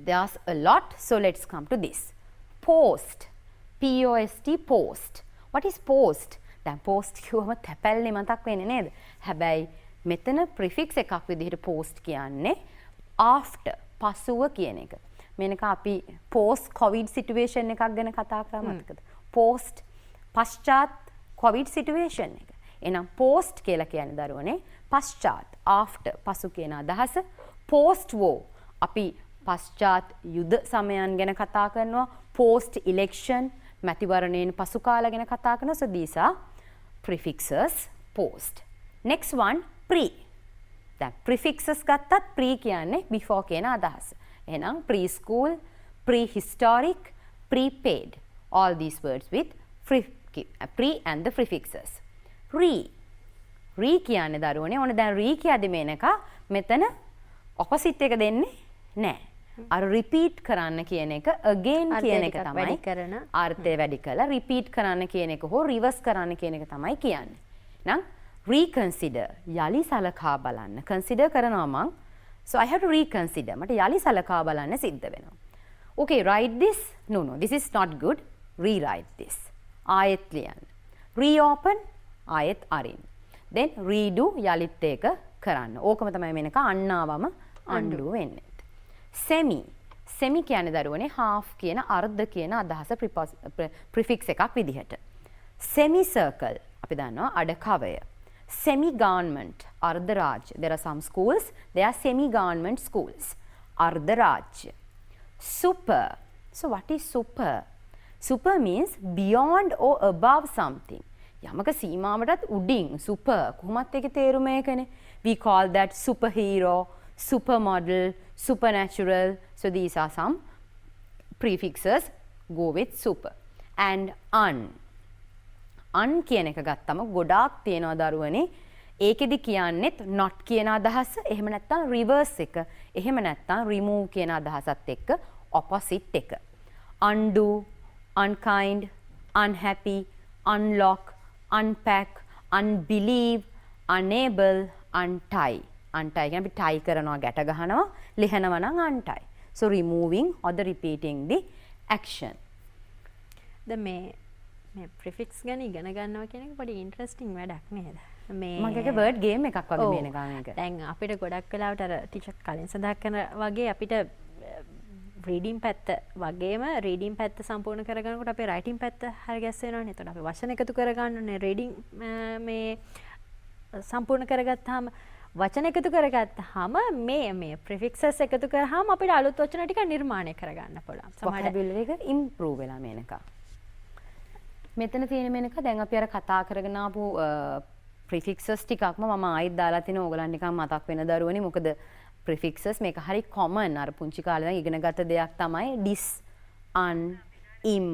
there's a lot, so let's come to this. Post, P-O-S-T, post. What is post? දැන් post කියවම තැපැල්නේ මතක් වෙන්නේ නේද? හැබැයි මෙතන prefix එකක් විදිහට post කියන්නේ after, පසුව කියන එක. මේනක අපි post covid situation එකක් ගැන කතා කරා මතකද? post පශ්චාත් covid situation එක. එහෙනම් post කියලා කියන්නේ දරුවනේ පශ්චාත්, after, පසු කියන අදහස. post war අපි පශ්චාත් යුද සමයන් ගැන කතා කරනවා. post election මැතිවරණයෙන් පසු කාල ගැන කතා කරනවා. so these are prefixes post. next one pre. දැන් prefixes ගත්තත් pre කියන්නේ before කියන අදහස. එහෙනම් preschool, prehistoric, prepaid. all these words with pre and the prefixes. re කියන්නේ දරුවනේ ඕන දැන් re කියද්දි මේනක මෙතන opposite එක දෙන්නේ නැහැ. අර repeat කරන්න කියන එක again කියන එක තමයි අර්ථය වැඩි කරලා repeat කරන්න කියන එක හෝ reverse කරන්න කියන එක තමයි කියන්නේ. නම් reconsider යලි සලකා බලන්න. consider කරනවා මං. so I have to reconsider. මට යලි සලකා බලන්න සිද්ධ වෙනවා. okay, write this. no, this is not good. rewrite this. ආයෙත් ලියන්න. reopen ආයෙත් අරින්න. then redo යලිත් ඒක කරන්න. ඕකම තමයි මේනක අන්නාවම undo වෙන්නේ. semi කියන්නේ දරුවනේ half කියන අර්ධ කියන අදහස prefix එකක් විදිහට. semi circle අපි දන්නවා අඩකවය. semi government අර්ධ රාජ්‍ය. there are some schools they are semi government schools. අර්ධ රාජ්‍ය. super. So what is super? Super means beyond or above something. යමක සීමාවටත් උඩින් super කොහොමත් ඒකේ තේරුම ඒකනේ. We call that superhero, supermodel, supernatural. So these are some prefixes go with super. And un කියන එක ගත්තම ගොඩාක් තියෙනවා දරුවනේ. ඒකෙදි කියන්නේත් not කියන අදහස, එහෙම නැත්නම් reverse එක, එහෙම නැත්නම් remove කියන අදහසත් එක්ක opposite එක. Undo, unkind, unhappy, unlock, unpack, unbelieve, unable, untie. Untie කියන්නේ අපි tie කරනවා, ගැට ගහනවා, ලිහනවා නම් untie. So removing or the repeating the action. දැන් මේ prefix ගැන ඉගෙන ගන්නවා කියන එක පොඩි ඉන්ටරෙස්ටිං වැඩක් නේද? මගේ word game එකක් වගේ මේන මේක. දැන් අපිට ගොඩක් වෙලාවට අර ටීචර් කලින් සඳහන් කරන වගේ අපිට රීඩින් පැත්ත වගේම රීඩින් පැත්ත සම්පූර්ණ කරගන්නකොට අපේ රයිටින් පැත්ත හරි ගැස් වෙනවනේ. එතකොට අපි වචන එකතු කරගන්න ඕනේ. රීඩින් මේ සම්පූර්ණ කරගත්තාම වචන එකතු කරගත්තාම මේ ප්‍රිෆික්සස් එකතු කරාම අපිට අලුත් වචන ටික නිර්මාණය කරගන්න පුළුවන්. vocabulary එක improve වෙලා මේනක. මෙතන තියෙන මේනක දැන් අපි අර කතා කරගෙන ආපු prefixes ටිකක්ම මම ආයෙත් දාලා තිනවා ඕගලන් නිකන් මතක් වෙන දරුවනේ. මොකද prefixes මේක හරි common අර පුංචි කාලේ ඉගෙන ගත්ත දෙයක් තමයි dis, un, im,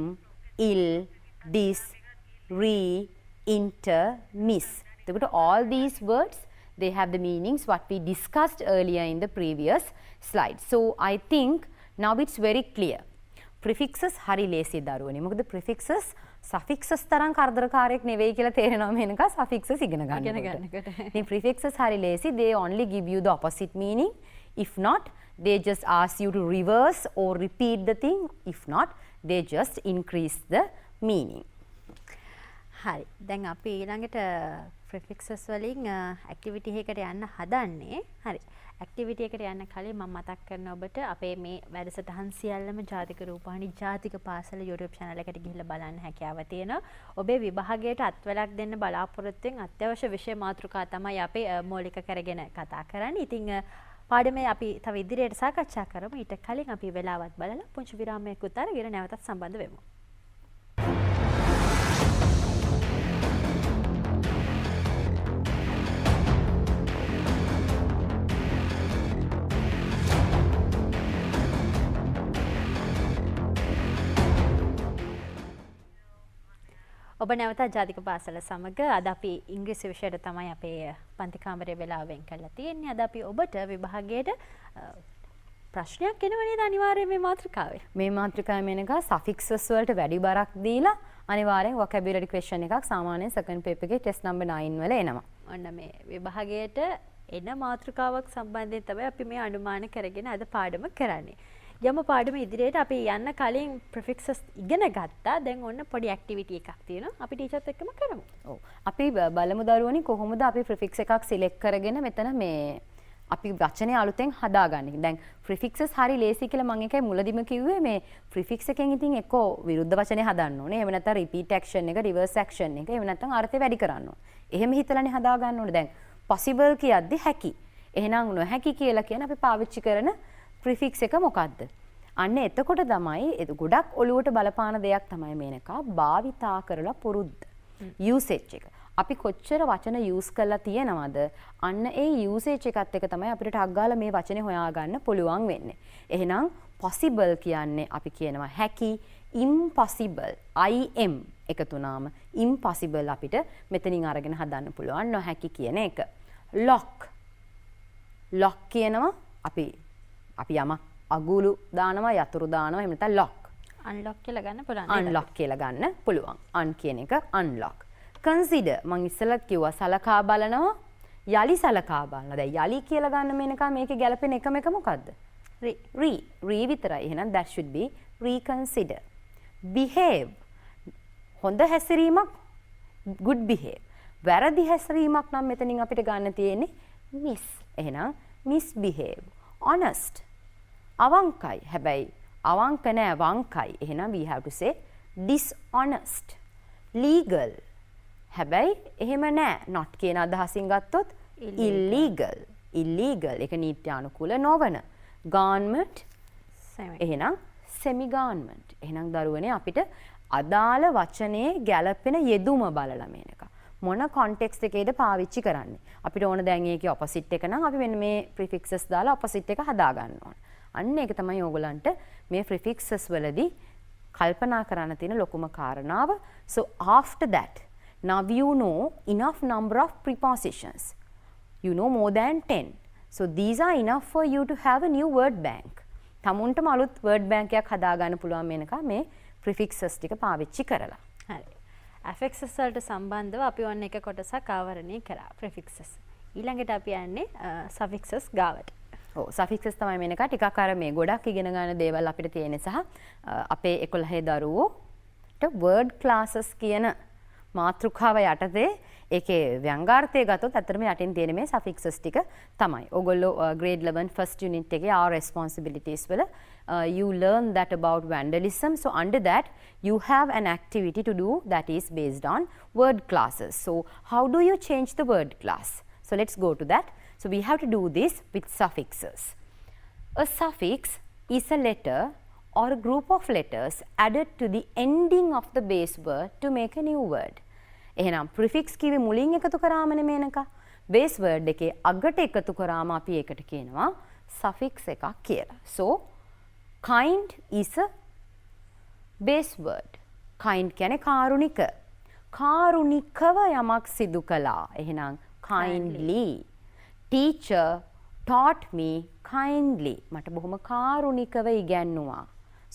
il, dis, re, inter, miss. එතකොට all these words they have the meanings what we discussed earlier in the previous slide. So I think now it's very clear. Prefixes හරි ලේසි දරුවනේ. මොකද prefixes suffixes තරම් කරදරකාරයක් නෙවෙයි කියලා තේරෙනවා Menaka suffixes ඉගෙන ගන්නකොට. මේ prefixes හරි ලේසි. They only give you the opposite meaning. If not, they just ask you to reverse or repeat the thing. If not, they just increase the meaning. හරි. දැන් අපි ඊළඟට prefixes වලින් activity එකකට යන්න හදන්නේ. හරි. activity එකට යන්න කලින් මම මතක් කරන ඔබට අපේ මේ වැඩසටහන් සියල්ලම ජාතික රූපවාහිනී ජාතික පාසල YouTube channel එකට ගිහිල්ලා බලන්න හැකියාව තියෙනවා. ඔබේ විභාගයට අත්වලක් දෙන්න බලාපොරොත්තු වෙන අත්‍යවශ්‍ය විෂය මාතෘකා තමයි අපි මූලික කරගෙන කතා කරන්නේ. ඉතින් පාඩමේ අපි තව ඉදිරියට සාකච්ඡා කරමු. ඊට කලින් අපි වෙලාවත් බලලා පුංචි විරාමයකට අරගෙන නැවතත් සම්බන්ධ වෙමු. ඔබ නැවතත් ජාතික පාසල සමග අද අපි ඉංග්‍රීසි විෂයට තමයි අපේ පන්ති කාමරයේ වෙලාව වෙන් කරලා තියෙන්නේ. අද අපි ඔබට විභාගයේ ප්‍රශ්නයක් එනවා නේද අනිවාර්යයෙන් මේ මාතෘකාවේ. මේ මාතෘකාවේ මේනක suffixes වලට වැඩි බරක් දීලා අනිවාර්යෙන් vocabulary question එකක් සාමාන්‍යයෙන් second paper එකේ test number 9 වල එනවා. ඔන්න මේ විභාගයට එන මාතෘකාවක් සම්බන්ධයෙන් තමයි අපි මේ අනුමාන කරගෙන අද පාඩම කරන්නේ. යම පාඩම ඉදිරියට අපි යන්න කලින් prefixes ඉගෙන ගත්තා. දැන් ඔන්න පොඩි activity එකක් තියෙනවා. අපි ටීචර්ත් එක්කම කරමු. ඔව්. අපි බලමු දරුවනි කොහොමද අපි prefix එකක් select කරගෙන මෙතන මේ අපි වචනේ අලුතෙන් හදාගන්නේ. දැන් prefixes හරි ලේසි කියලා මම එකයි මුලදිම කිව්වේ මේ prefix එකෙන් ඉතින් එක්කෝ විරුද්ධ වචනේ හදන්න ඕනේ. එහෙම නැත්නම් repeat action එක, reverse action එක, එහෙම නැත්නම් අර්ථය වැඩි කරන්න ඕනේ. එහෙම හිතලානේ හදාගන්න ඕනේ. දැන් possible කියද්දි හැකි. එහෙනම් නොහැකි කියලා කියන අපි පාවිච්චි කරන prefix එක මොකද්ද? අන්න එතකොට තමයි ගොඩක් ඔලුවට බලපාන දෙයක් තමයි මේනක භාවිතා කරලා පුරුද්ද. usage එක. අපි කොච්චර වචන use කරලා තියෙනවද? අන්න ඒ usage එකත් එක තමයි අපිට ටක් ගාලා මේ වචනේ හොයාගන්න පුළුවන් වෙන්නේ. එහෙනම් possible කියන්නේ අපි කියනවා හැකි, impossible im එකතු වුණාම impossible අපිට මෙතනින් අරගෙන හදන්න පුළුවන් නොහැකි කියන එක. lock කියනවා අපි යමක් අගුළු දානවා යතුරු දානවා එහෙම නැත්නම් lock unlock කියලා ගන්න පුළුවන්. unlock කියලා ගන්න පුළුවන්. un කියන එක unlock. consider මම ඉස්සෙල්ලත් කිව්වා සලකා බලනවා යලි සලකා බලනවා. දැන් යලි කියලා ගන්න මේනක මේකේ ගැලපෙන එකම එක මොකද්ද? re විතරයි. එහෙනම් that should be reconsider. behave හොඳ හැසිරීමක් good behave. වැරදි හැසිරීමක් නම් මෙතනින් අපිට ගන්න තියෙන්නේ miss. එහෙනම් misbehave. honest. අවංකයි. හැබැයි අවංක නෑ වංකයි. එහෙනම් we have to say dishonest. legal. හැබැයි එහෙම නෑ. not කියන අදහසින් ගත්තොත් illegal. illegal. ඒක නීත්‍යානුකූල නොවන. garment. එහෙනම් semi garment. එහෙනම් දරුවනේ අපිට අදාළ වචනේ ගැලපෙන යෙදුම බලලා මේනක. මොන කොන්ටෙක්ස්ට් එකේද පාවිච්චි කරන්නේ. අපිට ඕන දැන් ඒකේ ඔපොසිට් එක නම් අපි මෙන්න මේ ප්‍රිෆික්සස් දාලා ඔපොසිට් එක හදා ගන්න ඕන. අන්න ඒක තමයි ඕගලන්ට මේ ප්‍රිෆික්සස් වලදී කල්පනා කරන්න තියෙන ලොකුම කාරණාව. So after that, now you know enough number of prepositions. You know more than 10. So these are enough for you to have a new word bank. තමුන්ටම අලුත් word bank එකක් හදා ගන්න පුළුවන් මේනක මේ prefixes ටික පාවිච්චි කරලා. හරි. affixes වලට සම්බන්ධව අපි ඔන්න එක කොටසක් ආවරණය කරා prefixes. ඊළඟට අපි යන්නේ suffixes ගාවට. ඔව් suffixes තමයි මේනක ටිකක් අර මේ ගොඩක් ඉගෙන ගන්න දේවල් අපිට තියෙන සහ අපේ 11 දරුවෝට word classes කියන මාතෘකාව යටතේ ඒකේ ව්‍යංගාර්ථය ගත්තොත් ඇත්තටම යටින් තියෙන මේ suffixes ටික තමයි. ඕගොල්ලෝ grade 11 first unit එකේ our responsibilities වල you learn that about vandalism. So under that you have an activity to do that is based on word classes. So how do you change the word class? So let's go to that. So we have to do this with suffixes. A suffix is a letter or a group of letters added to the ending of the base word to make a new word. එහෙනම් prefix කිව්වේ මුලින් එකතු කරාමනේ Menaka. base word එකේ අගට එකතු කරාම අපි ඒකට කියනවා suffix එකක් කියලා. So kind is a base word. kind කියන්නේ කාරුණික. කාරුණිකව යමක් සිදු කළා. එහෙනම් kindly. Teacher taught me kindly. මට බොහොම කාරුණිකව ඉගැන්නුවා.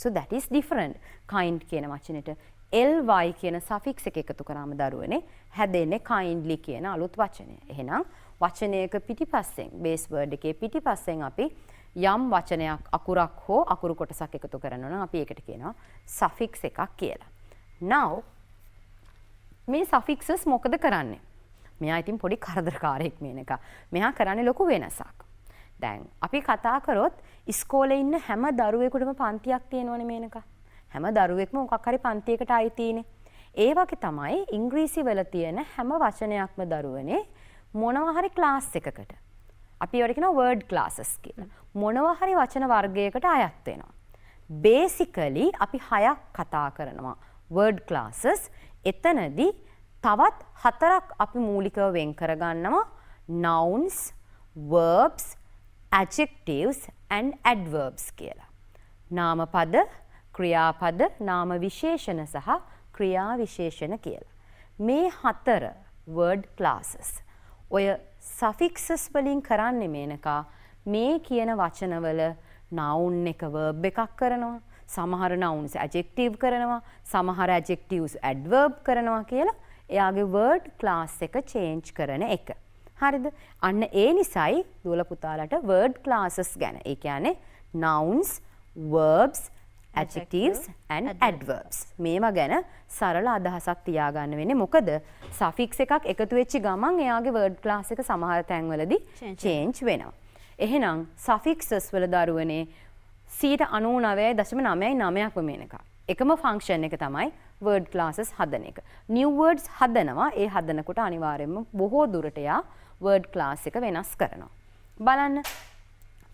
So that is different. kind කියන වචනෙට ly කියන suffix එක එකතු කරාම දරුවනේ හැදෙන්නේ kindly කියන අලුත් වචනය. එහෙනම් වචනයක පිටිපස්සෙන් base word එකේ පිටිපස්සෙන් අපි යම් වචනයක් අකුරක් හෝ අකුරු කොටසක් එකතු කරනවා නම් අපි ඒකට කියනවා suffix එකක් කියලා. Now මේ suffixes මොකද කරන්නේ? මෙයා ඉතින් පොඩි කරදරකාරයෙක් මේනක. මෙයා කරන්නේ ලොකු වෙනසක්. දැන් අපි කතා කරොත් ඉස්කෝලේ ඉන්න හැම දරුවෙකුටම පන්තියක් තියෙනවනේ මේනක. හැම දරුවෙක්ම මොකක් හරි පන්තියකට අයිතිනේ. ඒ වගේ තමයි ඉංග්‍රීසි වල තියෙන හැම වචනයක්ම දරුවනේ මොනවා හරි ක්ලාස් එකකට. අපි ඒවට කියනවා word classes කියලා. මොනවා හරි වචන වර්ගයකට අයත් වෙනවා. basically අපි 6ක් කතා කරනවා word classes. එතනදී තවත් 4ක් අපි මූලිකව වෙන් කරගන්නවා nouns, verbs, adjectives and adverbs කියලා. නාමපද, ක්‍රියාපද, නාම විශේෂණ සහ ක්‍රියා විශේෂණ කියලා. මේ 4 word classes. ඔය suffixes වලින් කරන්නේ මේනකා මේ කියන වචනවල noun එක verb එකක් කරනවා. සමහර nouns adjective කරනවා. සමහර adjectives adverb කරනවා කියලා එයාගේ word class එක change කරන එක. හරිද? අන්න ඒ නිසායි දුවල පුතාලට word classes ගැන. ඒ කියන්නේ nouns, verbs, adjectives and adverbs. මේවා ගැන සරල අදහසක් තියාගන්න වෙන්නේ. මොකද suffix එකක් එකතු වෙච්ච ගමන් එයාගේ word class එක සමහර තැන්වලදී change වෙනවා. එහෙනම් suffixes වල දරුවනේ 99.99%ක්ම මේනක. එකම function එක තමයි word classes හදන එක. new words හදනවා. ඒ හදනකොට අනිවාර්යයෙන්ම බොහෝ දුරට යා word class එක වෙනස් කරනවා. බලන්න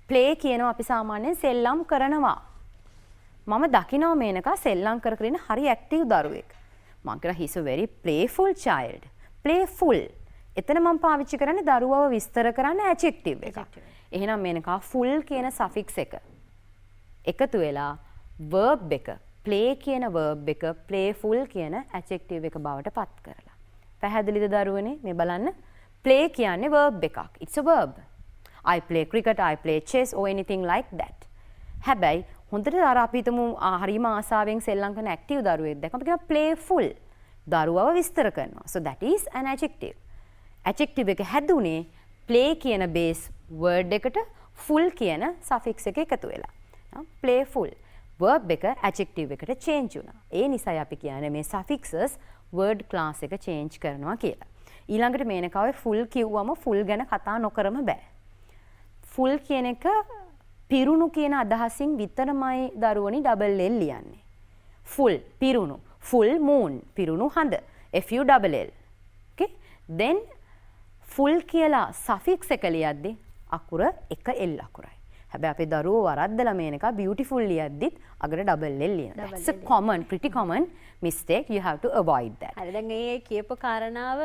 play කියනවා අපි සාමාන්‍යයෙන් සෙල්ලම් කරනවා. මම දකිනවා මේනක සෙල්ලම් කර කර ඉන්න හරි ඇක්ටිව් දරුවෙක්. මම කියනවා he's a very playful child. playful. එතන මම පාවිච්චි කරන්නේ දරුවව විස්තර කරන්න adjective එක. එහෙනම් මේනක full කියන suffix එක එකතු වෙලා verb එක play කියන verb එක playful කියන adjective එක බවට පත් කරලා. පැහැදිලිද දරුවනේ? මේ බලන්න. play කියන්නේ verb එකක්. It's a verb. I play cricket, I play chess or anything like that. හැබැයි හොඳට අර අපි හිතමු හරිම ආසාවෙන් සෙල්ලම් කරන ඇක්ටිව් දරුවෙක් දැක්කම අපි කියනවා playful. දරුවව විස්තර කරනවා. So that is an adjective. adjective එක හැදුනේ play කියන base word එකට full කියන suffix එක එකතු වෙලා. playful. verb එක adjective එකට change වුණා. ඒ නිසායි අපි කියන්නේ මේ suffixes word class එක change කරනවා කියලා. ඊළඟට මේනකාවේ full කිව්වම full ගැන කතා නොකරම බෑ. full කියන එක පිරුණු කියන අදහසින් විතරමයි දරුවනි double L ලියන්නේ. full පිරුණු, full moon පිරුණු හඳ, FULL. okay? then full කියලා suffix එක ලියද්දි අකුර එක L අකුරයි. හැබැයි අපේ දරුවෝ වරද්දලා මේනකා beautiful ලියද්දිත් අගට double L ලියනවා. That's a common, pretty common mistake. You have to avoid that. හරි දැන් මේ කියපු කාරණාව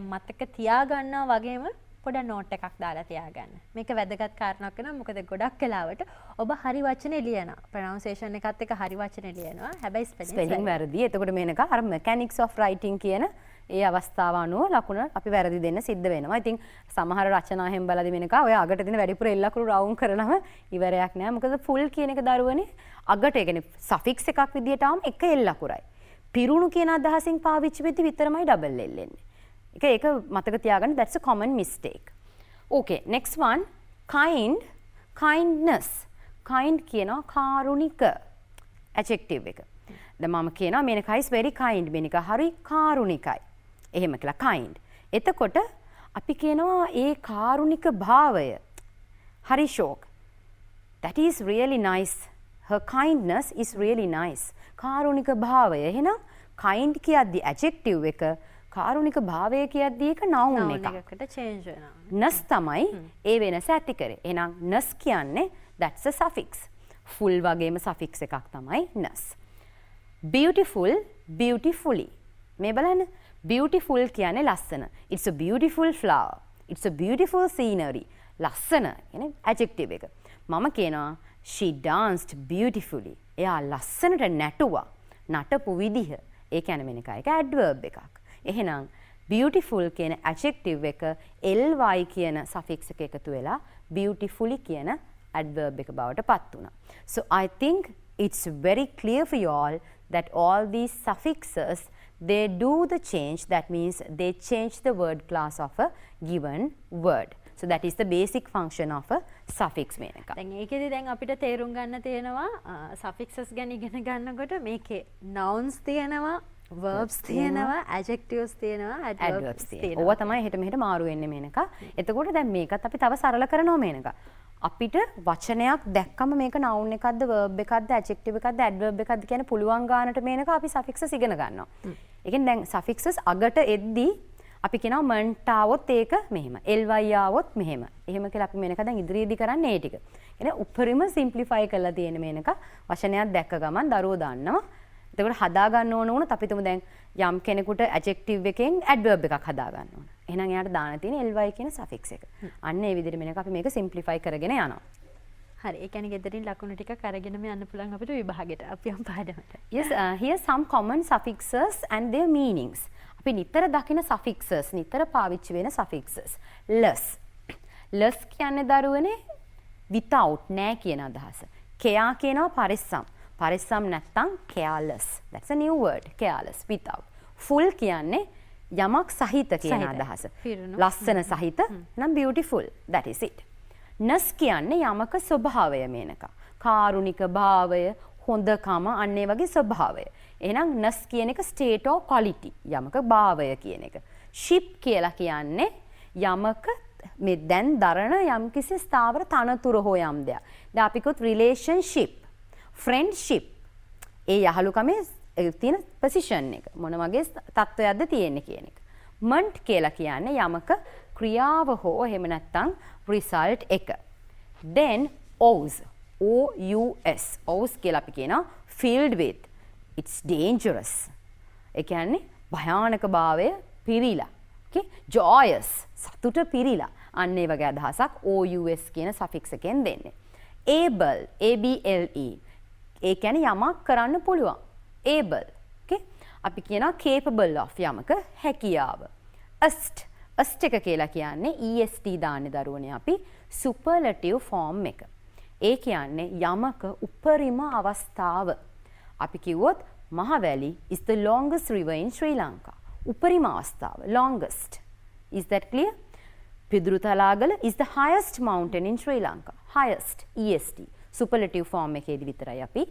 මතක තියාගන්නවා වගේම පොඩ නෝට් එකක් දාලා තියාගන්න. මේක වැදගත් කාරණාවක් වෙනවා. මොකද ගොඩක් වෙලාවට ඔබ හරි වචනේ ලියනවා. ප්‍රොනවුන්සියේෂන් එකත් එක්ක හරි වචනේ ලියනවා. හැබැයි ස්පෙලිං වැරදි. එතකොට මේනක අර mechanics of writing කියන ඒ අවස්ථාව අනුව ලකුණ අපි වැරදි දෙන්න සිද්ධ වෙනවා. ඉතින් සමහර රචනා හැම බලදි මේනක ඔය අගට තියෙන වැඩිපුර එල් අකුරු රවුම් කරනම ඉවරයක් නෑ. මොකද full කියන එක දරුවනේ අගට ඒ කියන්නේ suffix එකක් විදියට ආවම එක එල් අකුරයි. පිරුණු කියන අදහසින් පාවිච්චි වෙද්දි විතරමයි double L එන්නේ. ඒක මතක තියාගන්න. That's a common mistake. Okay, next one, kind, kindness. kind කියනවා කාරුණික adjective එක. දැන් මම කියනවා මේනකයි is very kind. මේනක හරි කාරුණිකයි. එහෙම කියලා kind. එතකොට අපි කියනවා ඒ කාරුණික භාවය හරි ෂෝක්. That is really nice. Her kindness is really nice. කාරුණික භාවය. එහෙනම් kind කියද්දි adjective එක, කාරුණික භාවය කියද්දි ඒක noun එකකට change වෙනවා. ness තමයි ඒ වෙනස ඇති කරේ. එහෙනම් ness කියන්නේ that's a suffix. full වගේම suffix එකක් තමයි ness. beautiful, beautifully. මේ බලන්න. beautiful කියන්නේ ලස්සන. It's a beautiful flower. It's a beautiful scenery. ලස්සන කියන්නේ adjective එක. මම කියනවා she danced beautifully. එයා ලස්සනට නැටුවා. නටපු විදිහ. ඒ කියන්නේ මෙන්න එක adverb එකක්. එහෙනම් beautiful කියන adjective එක ly කියන suffix එක එකතු වෙලා beautifully කියන adverb එක බවට පත් වුණා. So I think it's very clear for you all that all these suffixes they do the change. That means they change the word class of a given word. So that is the basic function of a suffix Menaka. දැන් ඒකෙදි දැන් අපිට තේරුම් ගන්න තියෙනවා suffixes ගැන ඉගෙන ගන්නකොට මේකේ nouns තියෙනවා, verbs තියෙනවා, adjectives තියෙනවා, adverbs තියෙනවා. ඕවා තමයි එහෙට මෙහෙට මාරු වෙන්නේ මේනක. එතකොට දැන් මේකත් අපි තව සරල කරනවා මේනක. අපිට වචනයක් දැක්කම මේක noun එකක්ද, verb එකක්ද, adjective එකක්ද, adverb එකක්ද කියන පුළුවන් ගානට මේනක අපි suffixes ඉගෙන ගන්නවා. ඒ කියන්නේ දැන් suffixes අගට එද්දී අපි කියනවා මන්ට આવොත් ඒක මෙහෙම, ly આવොත් මෙහෙම. එහෙම කියලා අපි මේනක දැන් ඉදිරියේදී කරන්නේ ඒ ටික. කියන්නේ උපරිම simplify කරලා තියෙන මේනක වචනයක් දැක්ක ගමන් දරුවෝ දන්නවා. එතකොට හදා ගන්න ඕන වුණත් අපි තුමු දැන් යම් කෙනෙකුට adjective එකෙන් adverb එකක් හදා ගන්න ඕන. එහෙනම් එයාට දාන්න තියෙන ly කියන suffix එක. අන්න ඒ විදිහට මේක අපි මේක simplify කරගෙන යනවා. හරි. ඒ කියන්නේ ගෙදරින් ලකුණු ටිකක් අරගෙනම යන්න පුළුවන් අපිට විභාගෙට. අපි යම් පාඩමට. Yes, here some common suffixes and their meanings. අපි නිතර දකින suffixes, නිතර පාවිච්චි වෙන suffixes. less. less කියන්නේ දරුවනේ without නෑ කියන අදහස. care කියනවා පරිස්සම්. පරිස්සම් නැත්තම් careless. That's a new word. careless, without. full කියන්නේ යමක් සහිත කියන අදහස. ලස්සන සහිත නම් beautiful. That is it. ness කියන්නේ යමක ස්වභාවය මේනක. කාරුණික භාවය, හොඳකම අන්න ඒ වගේ ස්වභාවය. එහෙනම් ness කියන එක state of quality. යමක භාවය කියන එක. ship කියලා කියන්නේ යමක මේ දැන් දරන යම්කිසි ස්ථාවර තනතුර හෝ යම් දෙයක්. දැන් අපි කිව්වොත් relationship, friendship. ඒ යහළුකමේ තියෙන position එක මොන වගේ තත්වයක්ද තියෙන්නේ කියන එක. ment කියලා කියන්නේ යමක ක්‍රියාව හෝ එහෙම නැත්නම් result එක. then ous, ous, ous කියලා අපි කියනවා filled with, it's dangerous. ඒ කියන්නේ භයානක භාවය පිරීලා. okay, joyous, සතුට පිරීලා. අන්න ඒ වගේ අදහසක් ous කියන suffix එකෙන් දෙන්නේ. able, able, ඒ කියන්නේ යමක් කරන්න පුළුවන්. able. okay? අපි කියනවා capable of යමක හැකියාව. est එක කියලා කියන්නේ est දාන්නේ දරුවනේ අපි superlative form එක. ඒ කියන්නේ යමක උපරිම අවස්ථාව. අපි කිව්වොත් Mahaweli is the longest river in Sri Lanka. උපරිම අවස්ථාව longest. Is that clear? Pidurutalagala is the highest mountain in Sri Lanka. highest est. superlative form එකේදී විතරයි අපි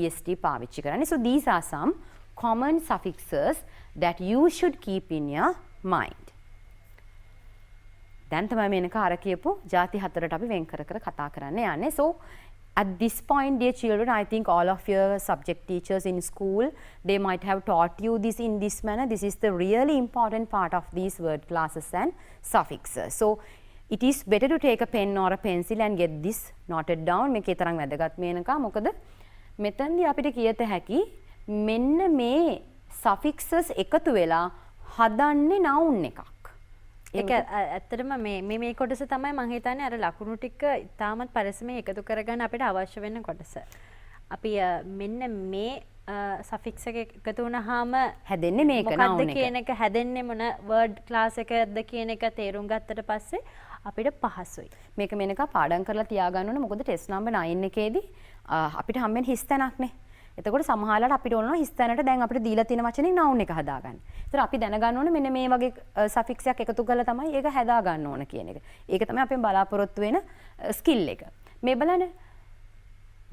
est පාවිච්චි කරන්නේ. So these are some common suffixes that you should keep in your mind. දැන් තමයි මේනක අර කියපු ಜಾති හතරට අපි වෙන් කර කර කතා කරන්න යන්නේ. So at this point, dear children, I think all of your subject teachers in school, they might have taught you this in this manner. This is the really important part of these word classes and suffixes. So it is better to take a pen or a pencil and get this noted down. මේකේ තරම් වැදගත් මේනක. මොකද මෙතනදී අපිට කියත හැකි මෙන්න මේ suffixes එකතු වෙලා හදන්නේ noun එකක්. ඒක ඇත්තටම මේ කොටස තමයි මම හිතන්නේ අර ලකුණු ටික ඉතාමත් පරිස්සමෙන් එකතු කරගන්න අපිට අවශ්‍ය වෙන කොටස. අපි මෙන්න මේ suffix එක එකතු වුණාම හැදෙන්නේ මේක noun එක. මොකක්ද කියන එක හැදෙන්නේ මොන word class එකක්ද කියන එක තේරුම් ගත්තට පස්සේ අපිට පහසුයි. මේක මෙනක පාඩම් කරලා තියාගන්න ඕනේ. මොකද ටෙස්ට් නම්බර් 9 එකේදී අපිට හම්බෙන්නේ හිස් තැනක් නේ. එතකොට සමහරවිට අපිට ඕන හිස් තැනට දැන් අපිට දීලා තියෙන වචනේ noun එක හදාගන්න. ඒතර අපි දැනගන්න ඕනේ මෙන්න මේ වගේ suffix එකක් එකතු කරලා තමයි ඒක හදා ගන්න ඕන කියන එක. ඒක තමයි අපෙන් බලාපොරොත්තු වෙන skill එක. මේ බලන්න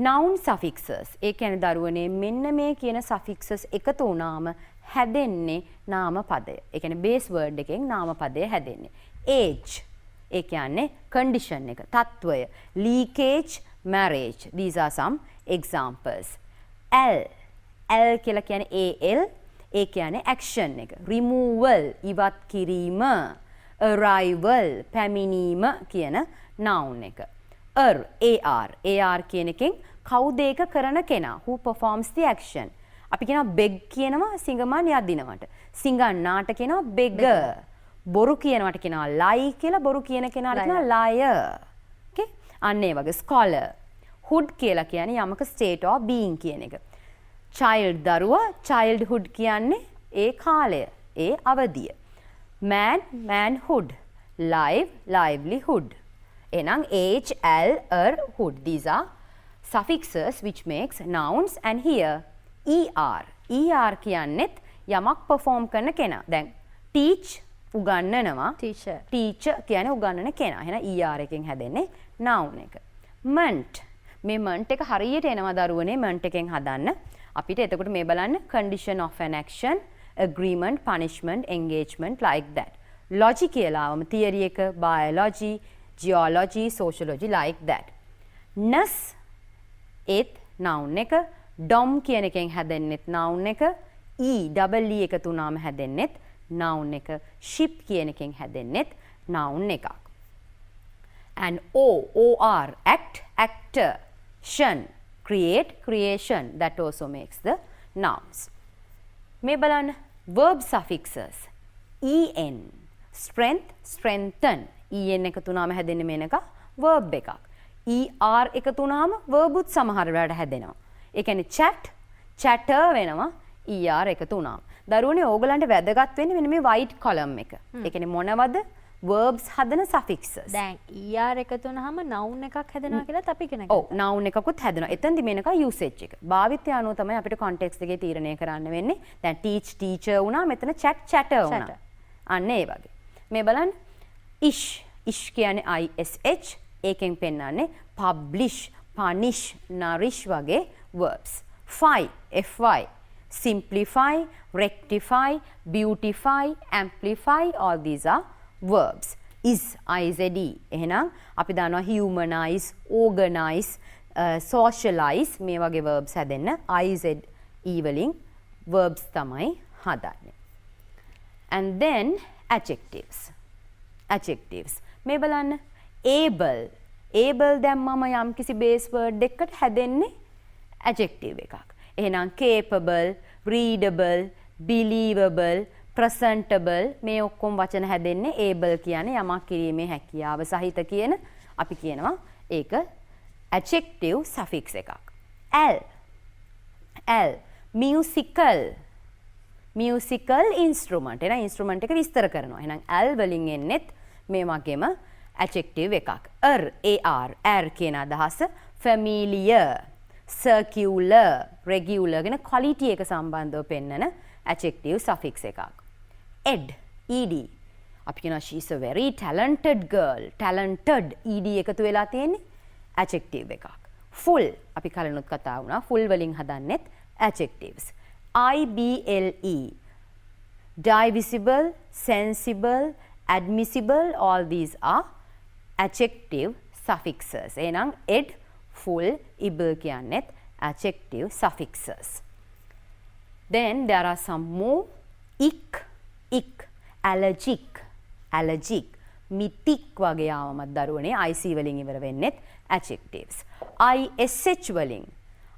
noun suffixes. ඒ කියන්නේ දරුවනේ මෙන්න මේ කියන suffixes එකතු වුණාම හැදෙන්නේ නාම පදය. ඒ කියන්නේ base word එකෙන් නාම පදය හැදෙන්නේ. age ඒ කියන්නේ condition එක, තත්වය. leakage, marriage. These are some examples. L කියලා කියන්නේ AL, ඒ කියන්නේ action එක. removal ඉවත් කිරීම, arrival පැමිණීම කියන noun එක. AR කියන එකෙන් කවුද ඒක කරන කෙනා, who performs the action. අපි කියනවා beg කියනවා සිඟමන් යදිනවට. සිඟන්නාට කියනවා beggar. බොරු කියනවට කියනවා lie කියලා, බොරු කියන කෙනාට කියනවා liar. okay? අන්න ඒ වගේ scholar. hood කියලා කියන්නේ යමක state of being කියන එක. child දරුවා, childhood කියන්නේ ඒ කාලය, ඒ අවධිය. man, manhood. live, livelihood. එහෙනම් age, hood. These are suffixes which makes nouns, and here ER කියන්නේත් යමක් perform කරන කෙනා. දැන් teach උගන්වනවා. teacher කියන්නේ උගන්වන කෙනා. එහෙනම් ER එකෙන් හැදෙන්නේ noun එක. month මේ month එක හරියට එනවා දරුවනේ month එකෙන් හදන්න. අපිට එතකොට මේ බලන්න condition of an action, agreement, punishment, engagement, like that. logic කියලා ආවම theory එක, biology, geology, sociology, like that. nurse ඒත් noun එක, dom කියන එකෙන් හැදෙන්නෙත් noun එක, double E එකතු වුණාම හැදෙන්නෙත් noun එක, ship කියන එකෙන් හැදෙන්නෙත් noun එකක්. and OR act, actor, tion, create, creation. That also makes the nouns. මේ බලන්න verb suffixes. en strength, strengthen. en එකතු වුණාම හැදෙන්නේ මේනක verb එකක්. er එකතු වුණාම verb උත් සමහර වෙලාවට හැදෙනවා. ඒ කියන්නේ chat, chatter වෙනවා er එකතු වුණාම. දරුවනේ ඕගලන්ට වැදගත් වෙන්නේ මෙන්න මේ white column එක. ඒ කියන්නේ මොනවද verbs හදන suffixes. දැන් er එකතු වුණාම noun එකක් හැදෙනවා කියලා අපි ඉගෙන ගන්නවා. ඔව් noun එකකුත් හැදෙනවා. එතෙන්දි මේනක usage එක. භාවිතය අනුව තමයි අපිට context එකේ තීරණය කරන්න වෙන්නේ. දැන් teach, teacher වුණා, මෙතන chat, chatter වුණා. අන්න ඒ වගේ. මේ බලන්න ish කියන්නේ ish, ඒකෙන් පෙන්නන්නේ publish, punish, nourish වගේ verbs. fy simplify, rectify, beautify, amplify, all these are verbs. Is එහෙනම් අපි දන්නවා humanize, organize, socialize මේ වගේ verbs හැදෙන්න වලින් verbs තමයි හදන්නේ. and then adjectives මේ බලන්න able දැම්මම යම්කිසි base word එකකට හැදෙන්නේ adjective එකක්. එහෙනම් capable, readable, believable, presentable මේ ඔක්කොම වචන හැදෙන්නේ able කියන්නේ යමක් කිරීමේ හැකියාව සහිත කියන අපි කියනවා ඒක adjective suffix එකක්. L musical instrument. එහෙනම් instrument එක විස්තර කරනවා. එහෙනම් L වලින් එන්නේත් මේ වගේම adjective එකක්. ar කියන අදහස familiar, circular, regular කියන quality එක සම්බන්ධව පෙන්නන adjective suffix එකක්. ed අපි කියනවා she is a very talented girl. talented ed එකතු වෙලා තියෙන්නේ adjective එකක්. full අපි කලිනුත් කතා වුණා full වලින් හදන්නෙත් adjectives. ible divisible, sensible, admissible, all these are adjective suffixes. එහෙනම් ed, full, able කියන්නේත් adjective suffixes. Then there are some more. ick, allergic, mythic වගේ ආවමත් දරුවනේ ic වලින් ඉවර වෙන්නේත් adjectives. ish වලින්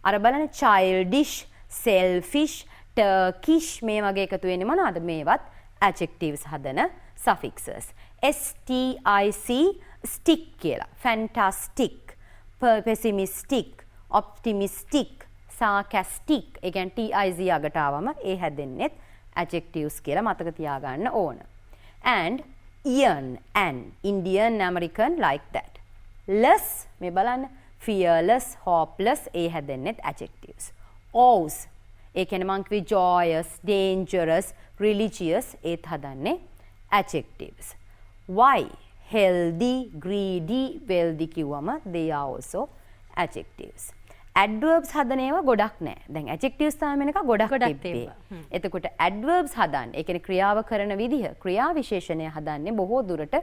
අර බලන්න childish, selfish, turkish මේ වගේ එකතු වෙන්නේ මොනවද? මේවත් adjectives හදන suffixes. stic, stick කියලා. fantastic, pessimistic, optimistic, sarcastic. ඒ කියන්නේ tic අගට ආවම ඒ හැදෙන්නේත් adjectives කියලා මතක තියාගන්න ඕන. and Ian, Indian, American, like that. less මේ බලන්න fearless, hopeless ඒ හැදෙන්නේත් adjectives. Ows ඒ කියන්නේ මං කිව්වේ joyous, dangerous, religious ඒත් හදන්නේ adjectives. Why healthy, greedy, wealthy කිව්වම they are also adjectives. adverbs හදන ඒවා ගොඩක් නෑ. දැන් adjectives තමයි මේක ගොඩක් තිබ්බේ. එතකොට adverbs හදන්න, ඒ කියන්නේ ක්‍රියාව කරන විදිහ, ක්‍රියා විශේෂණය හදන්නේ බොහෝ දුරට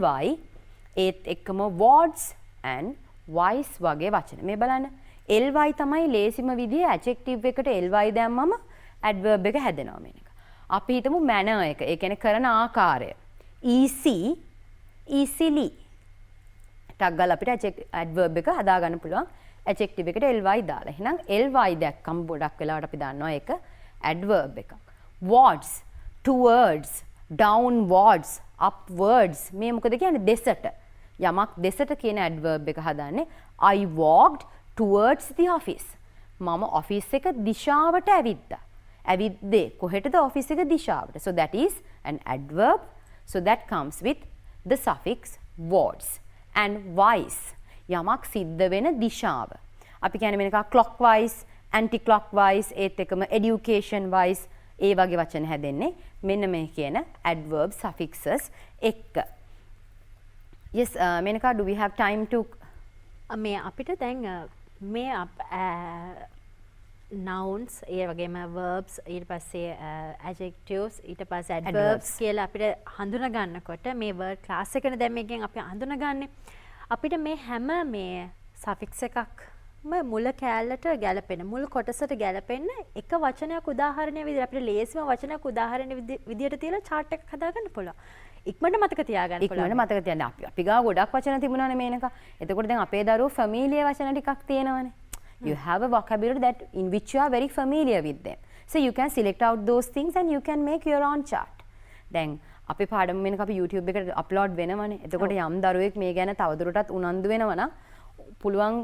ly ඒත් එක්කම words and wise වගේ වචන. මේ බලන්න ly තමයි ලේසිම විදිහ adjective එකට ly දැම්මම adverb එක හැදෙනවා මේක. අපි හිතමු manner එක. ඒ කියන්නේ කරන ආකාරය. easy, easily. ටක් ගාලා අපිට adverb එක හදා ගන්න පුළුවන්. adjective එකට ly දාලා. එහෙනම් ly දැක්කම ගොඩක් වෙලාවට අපි දන්නවා ඒක adverb එකක්. words, towards, downwards, upwards මේ මොකද කියන්නේ දෙසට. යමක් දෙසට කියන adverb එක හදන්නේ I walked towards the office. මම office එක දිශාවට ඇවිද්දා. ඇවිද්දේ කොහෙටද office එක දිශාවට. So that is an adverb. So that comes with the suffix wards. And wise යමක් සිද්ධ වෙන දිශාව. අපි කියන්නේ මේක clockwise, anti-clockwise ඒත් එකම education wise ඒ වගේ වචන හැදෙන්නේ මෙන්න මේ කියන adverb suffixes එක්ක. Yes, Menaka, do we have time to මේ අපිට දැන් මේ nouns ඒ වගේම verbs ඊට පස්සේ adjectives ඊට පස්සේ adverbs කියලා අපිට හඳුනා ගන්නකොට මේ word class එකනේ දැන් මේකෙන් අපි හඳුනාගන්නේ අපිට මේ හැම මේ suffix එකක්ම මුල කෑල්ලට ගැලපෙන මුල් කොටසට ගැලපෙන්න එක වචනයක් උදාහරණයක් විදිහට අපිට ලේසිම වචනයක් උදාහරණ විදිහට තියලා chart එකක් හදාගන්න පුළුවන්. ඉක්මනට මතක තියාගන්න පුළුවන්. ඉක්මනට මතක තියාගන්න. අපි ගාව ගොඩක් වචන තිබුණානේ මේනක. එතකොට දැන් අපේ දරුවෝ familiar වචන ටිකක් තියෙනවනේ. You have a vocabulary that in which you are very familiar with them. So you can select out those things and you can make your own chart. දැන් අපේ පාඩම මේනක අපි YouTube එකට අප්ලෝඩ් වෙනවනේ. එතකොට යම් දරුවෙක් මේ ගැන තවදුරටත් උනන්දු වෙනවා නම් පුළුවන්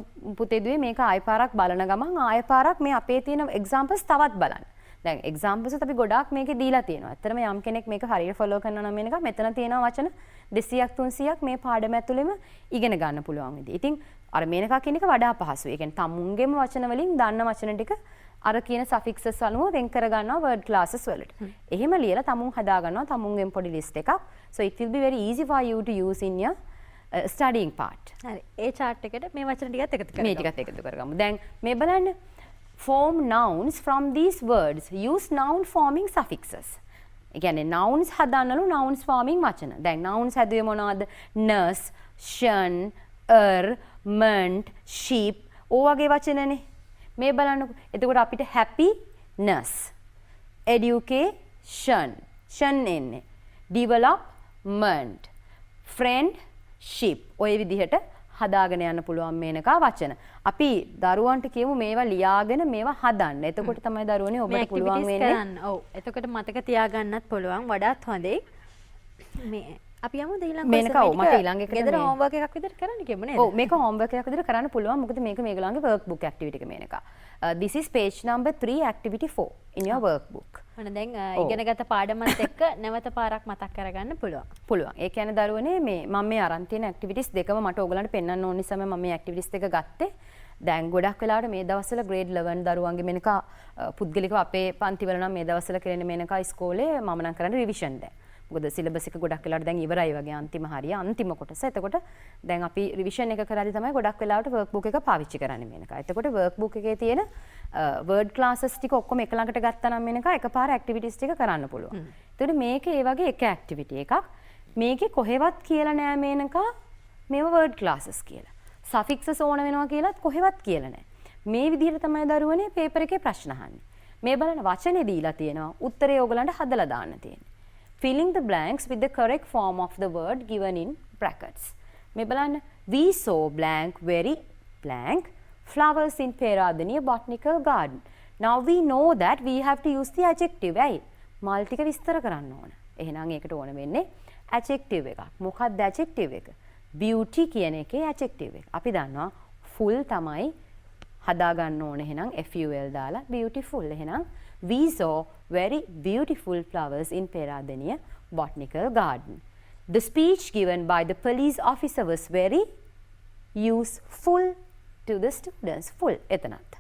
පුතේදුවේ මේක ආයෙ පාරක් බලන ගමන් ආයෙ පාරක් මේ අපේ තියෙන examples තවත් බලන්න. දැන් examples අපි ගොඩාක් මේකේ දීලා තියෙනවා. ඇත්තටම යම් කෙනෙක් මේක හරියට follow කරනවා නම් මේක මෙතන තියෙනවා වචන 200ක් 300ක් මේ පාඩම ඇතුළෙම ඉගෙන ගන්න පුළුවන් විදිහ. ඉතින් අර මේනකා කියන එක වඩා පහසුයි. ඒ කියන්නේ තමුන්ගේම වචන වලින් දන්න වචන ටික අර කියන suffixes අනුව වෙන් කර ගන්නවා word classes වලට. එහෙම ලියලා තමුන් හදා ගන්නවා තමුන්ගෙන් පොඩි list එකක්. So it will be very easy for you to use in your studying part. හරි. ඒ chart එකට මේ වචන ටිකත් එකතු කරගමු. මේ ටිකත් එකතු කරගමු. දැන් මේ බලන්න form nouns from these words. Use noun forming suffixes. ඒ කියන්නේ nouns හදන්නලු nouns forming වචන. දැන් nouns හැදුවේ මොනවද? nurse, shun, meant, sheep ඕ වගේ වචනනේ. මේ බලන්නකො. එතකොට අපිට happiness, education, shun එන්නේ. development, friendship ඔය විදිහට හදාගෙන යන්න පුළුවන් මේනකා වචන. අපි දරුවන්ට කියමු මේවා ලියාගෙන මේවා හදන්න. එතකොට තමයි දරුවනේ ඔබට පුළුවන් වෙන්නේ. ඔව්. එතකොට මතක තියාගන්නත් පුළුවන් වඩාත් හොඳයි. මේ අපි යමු ඊළඟ මේනක ඔව් මට ඊළඟ එකට ගෙදර homework එකක් විතර කරන්න කියමු නේද? ඔව් මේක homework එකක් විතර කරන්න පුළුවන්. මොකද මේක මේගොල්ලන්ගේ workbook activity එක Menaka. This is page number 3 activity 4 in your workbook. ඔන්න දැන් ඉගෙනගත පාඩමත් එක්ක නැවත පාරක් මතක් කරගන්න පුළුවන්. පුළුවන්. ඒ කියන්නේ දරුවනේ මේ මම මේ අරන් තියෙන activities දෙකම මට ඕගලන්ට පෙන්වන්න ඕන නිසා මම මේ activities දෙක ගත්තේ. දැන් ගොඩක් වෙලාවට මේ දවස්වල grade 11 දරුවන්ගේ මේනක පුද්ගලිකව අපේ පන්තිවල නම් මේ දවස්වල කරන්නේ මේනක ඉස්කෝලේ මම නම් කරන්නේ revision දැන්. මොකද සිලබස් එක ගොඩක් වෙලාවට දැන් ඉවරයි වගේ අන්තිම හරිය අන්තිම කොටස. එතකොට දැන් අපි රිවිෂන් එක කරද්දී තමයි ගොඩක් වෙලාවට workbook එක පාවිච්චි කරන්නේ මේනක. එතකොට workbook එකේ තියෙන වර්ඩ් ක්ලාසස් ටික ඔක්කොම එක ළඟට ගත්තා නම් වෙනක එකපාර ඇක්ටිවිටිස් ටික කරන්න පුළුවන්. ඒතකොට මේක ඒ වගේ එක ඇක්ටිවිටි එකක්. මේකේ කොහෙවත් කියලා නෑ මේනකා මේව වර්ඩ් ක්ලාසස් කියලා. සෆික්සස් ඕන වෙනවා කියලාත් කොහෙවත් කියලා නෑ. මේ විදිහට තමයි දරුවනේ පේපර් එකේ ප්‍රශ්න අහන්නේ. මේ බලන වචනේ දීලා තියෙනවා. උත්තරේ ඕගලන්ට හදලා දාන්න තියෙන්නේ. Filling the blanks with the correct form of the word given in brackets. මේ බලන්න we saw blank very blank flowers in Peradeniya botanical garden. Now we know that we have to use the adjective. ඇයි? මල් ටික විස්තර කරන්න ඕන. එහෙනම් ඒකට ඕන වෙන්නේ adjective එකක්. මොකක්ද adjective එක? beauty කියන එකේ adjective එක. අපි දන්නවා full තමයි හදා ගන්න ඕන. එහෙනම් FUL දාලා beautiful. එහෙනම් we saw very beautiful flowers in Peradeniya botanical garden. The speech given by the police officer was very useful to the students. Full එතනත්.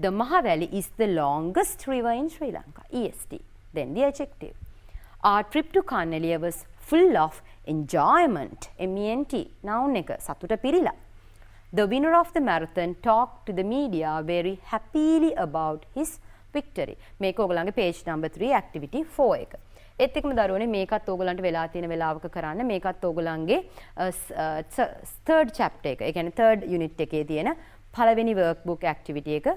The Mahavali is the longest river in Sri Lanka. EST. Then the adjective. Our trip to Kanneliya was full of enjoyment. MENT. Noun එක සතුට පිරීලා. The winner of the marathon talked to the media very happily about his victory. මේක ඔයගලන්ගේ page number 3 activity 4 එක. ඒත් එක්කම දරුවනේ මේකත් ඕගලන්ට වෙලා තියෙන වෙලාවක කරන්න. මේකත් ඕගලන්ගේ third chapter එක. ඒ කියන්නේ third unit එකේ තියෙන පළවෙනි workbook activity එක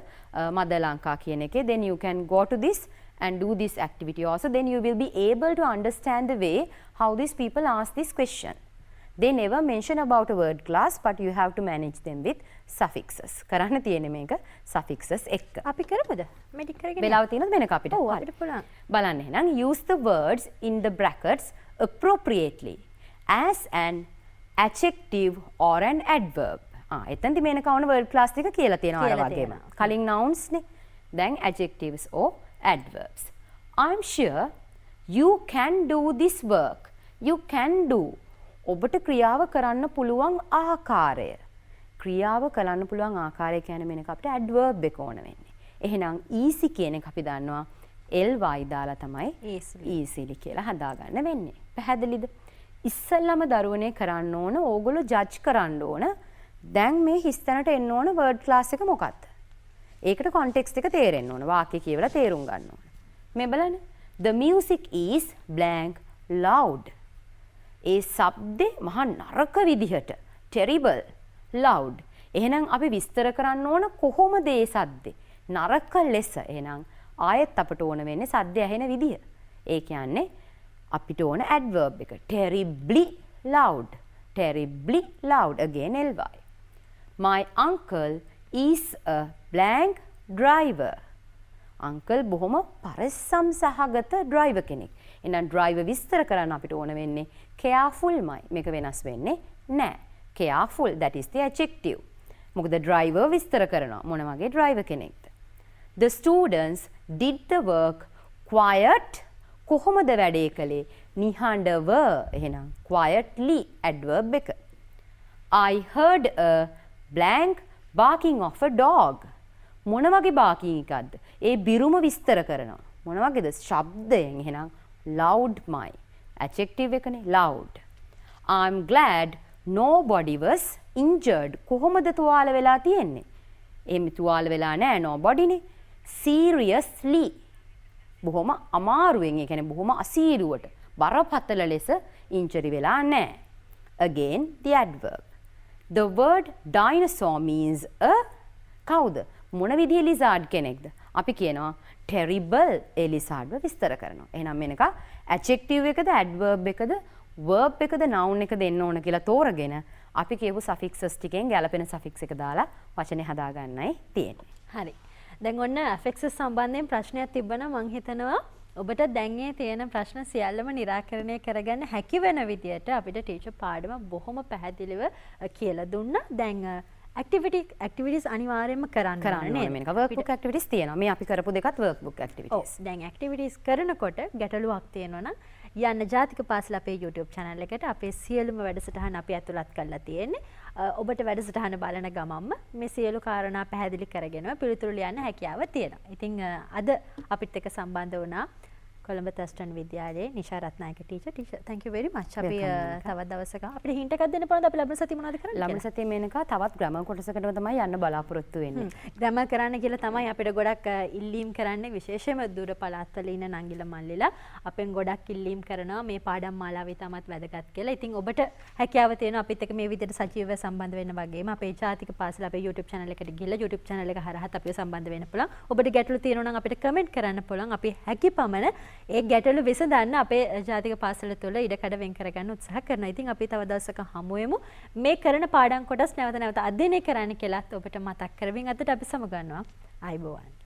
Mother Lanka කියන එකේ. Then you can go to this and do this activity also. Then you will be able to understand the way how these people ask this question. They never mention about a word class, but you have to manage them with suffixes. කරන්න තියෙන්නේ මේක suffixes එක්ක. අපි කරමුද? මේ ටික කරගෙන. වෙලාව තියෙනවද වෙනක අපිට? ඔව් අපිට පුළුවන්. බලන්න එහෙනම් use the words in the brackets appropriately as an adjective or an adverb. එතෙන්දි මේනක වුණ word class ටික කියලා තියෙනවා අර වගේම. කලින් nouns නේ. දැන් adjectives or adverbs. I'm sure you can do this work. You can do. ඔබට ක්‍රියාව කරන්න පුළුවන් ආකාරය. ක්‍රියාව කරන්න පුළුවන් ආකාරය කියන්නේ මේක අපිට adverb එක ඕන වෙන්නේ. එහෙනම් easy කියන එක අපි දන්නවා ly දාලා තමයි easily කියලා හදාගන්න වෙන්නේ. පැහැදිලිද? ඉස්සෙල්ලාම දරුවනේ කරන්න ඕන ඕගොල්ලෝ ජජ් කරන්න ඕන. දැන් මේ හිස්තැනට එන්න ඕන word class එක මොකක්ද? ඒකට context එක තේරෙන්න ඕන. වාක්‍ය කියවලා තේරුම් ගන්න ඕන. මේ බලන්න. The music is blank loud. ඒ ශබ්දේ මහා නරක විදිහට terrible loud. එහෙනම් අපි විස්තර කරන්න ඕන කොහොමද ඒ සද්දේ නරක ලෙස. එහෙනම් ආයෙත් අපට ඕන වෙන්නේ සද්ද ඇහෙන විදිහ. ඒ කියන්නේ අපිට ඕන adverb එක terribly loud. Terribly loud. Again ly. My uncle is a blank driver. uncle බොහොම පරිස්සම් සහගත driver කෙනෙක්. එහෙනම් driver විස්තර කරන්න අපිට ඕන වෙන්නේ carefulමයි. මේක වෙනස් වෙන්නේ නැහැ. careful that is the adjective. මොකද driver විස්තර කරනවා මොන වගේ driver කෙනෙක්ද. The students did the work quiet. කොහොමද වැඩේ කළේ? නිහඬව. එහෙනම් quietly adverb එක. I heard a blank barking of a dog. මොන වගේ barking එකක්ද? ඒ බිරුම විස්තර කරනවා. මොන වගේද? ශබ්දයෙන්. එහෙනම් loud my adjective එකනේ loud. I'm glad nobody was injured. කොහොමද තුවාල වෙලා තියෙන්නේ? එහෙම තුවාල වෙලා නැහැ nobody නේ. seriously. බොහොම අමාරුවෙන් ඒ කියන්නේ බොහොම අසීරුවට බරපතල ලෙස injury වෙලා නැහැ. Again the adverb. The word dinosaur means a කවුද? මොන විදිහේ lizard කෙනෙක්ද? අපි කියනවා terrible ඒ lizard විස්තර කරනවා. එහෙනම් මේක adjective එකද adverb එකද verb එකද noun එකද එන්න ඕන කියලා තෝරගෙන අපි කියපු suffixes ටිකෙන් ගැලපෙන suffix එක දාලා වචනේ හදාගන්නයි තියෙන්නේ. හරි. දැන් ඔන්න affixes සම්බන්ධයෙන් ප්‍රශ්නයක් තිබ්බනම් මම හිතනවා ඔබට දැන් ඒ තියෙන ප්‍රශ්න සියල්ලම निराකරණය කරගන්න හැකි වෙන විදියට අපිට ටීචර් පාඩම බොහොම පැහැදිලිව කියලා දුන්නා. දැන් activities අනිවාර්යයෙන්ම කරන්න ඕනේ නේද? workbook activities තියෙනවා. මේ අපි කරපු දෙකත් workbook activities. ඔව්. දැන් activities කරනකොට ගැටලුවක් තියෙනවා නම් යන්න ජාතික පාසල අපේ YouTube channel එකට අපේ සියලුම වැඩසටහන් අපි ඇතුළත් කරලා තියෙන්නේ. ඔබට වැඩසටහන බලන ගමන්ම මේ සියලු කාරණා පැහැදිලි කරගෙන පිළිතුරු ලියන්න හැකියාව තියෙනවා. ඉතින් අද අපිත් එක්ක සම්බන්ධ වුණා කොළඹ තස්ටන් විද්‍යාලයේ Nisha Ratnayake teacher thank you very much. අපි Welcome, තවත් දවසක අපිට හින්ට් එකක් දෙන්න පුළුවන්ද අපි ලබන සතිය මොනවද කරන්නේ කියලා? ලබන සතියේ මේනකා තවත් ග්‍රැමර් කොටසකටම තමයි යන්න බලාපොරොත්තු වෙන්නේ. ග්‍රැමර් කරන්න කියලා තමයි අපිට ගොඩක් ඉල්ලීම් කරන්නේ විශේෂයෙන්ම දුර පළාත්වල ඉන්න නංගිලා මල්ලිලා අපෙන් ගොඩක් ඉල්ලීම් කරනවා මේ පාඩම් මාලාවේ තමත් වැදගත් කියලා. ඉතින් ඔබට හැකියාව තියෙනවා අපිත් එක්ක මේ විදිහට සජීවව සම්බන්ධ වෙන්න වගේම අපේ ජාතික පාසල අපේ YouTube channel එකට ගිහලා YouTube channel එක හරහා අපිව සම්බන්ධ වෙන්න පුළුවන්. ඔබට ගැටලු තියෙනවා නම් අපිට කමෙන්ට් කරන්න පුළුවන්. අපි හැකියපමණ ඒ ගැටලු විසඳන්න අපේ ජාතික පාසල තුළ ඉඩකඩ වෙන් කරගන්න උත්සාහ කරනවා. ඉතින් අපි තව දවසක හමු වෙමු. මේ කරන පාඩම් කොටස් නැවත නැවත අධ්‍යයනය කරන්න කියලා ඔබට මතක් කරමින් අදට අපි සමගන්නවා. ආයුබෝවන්.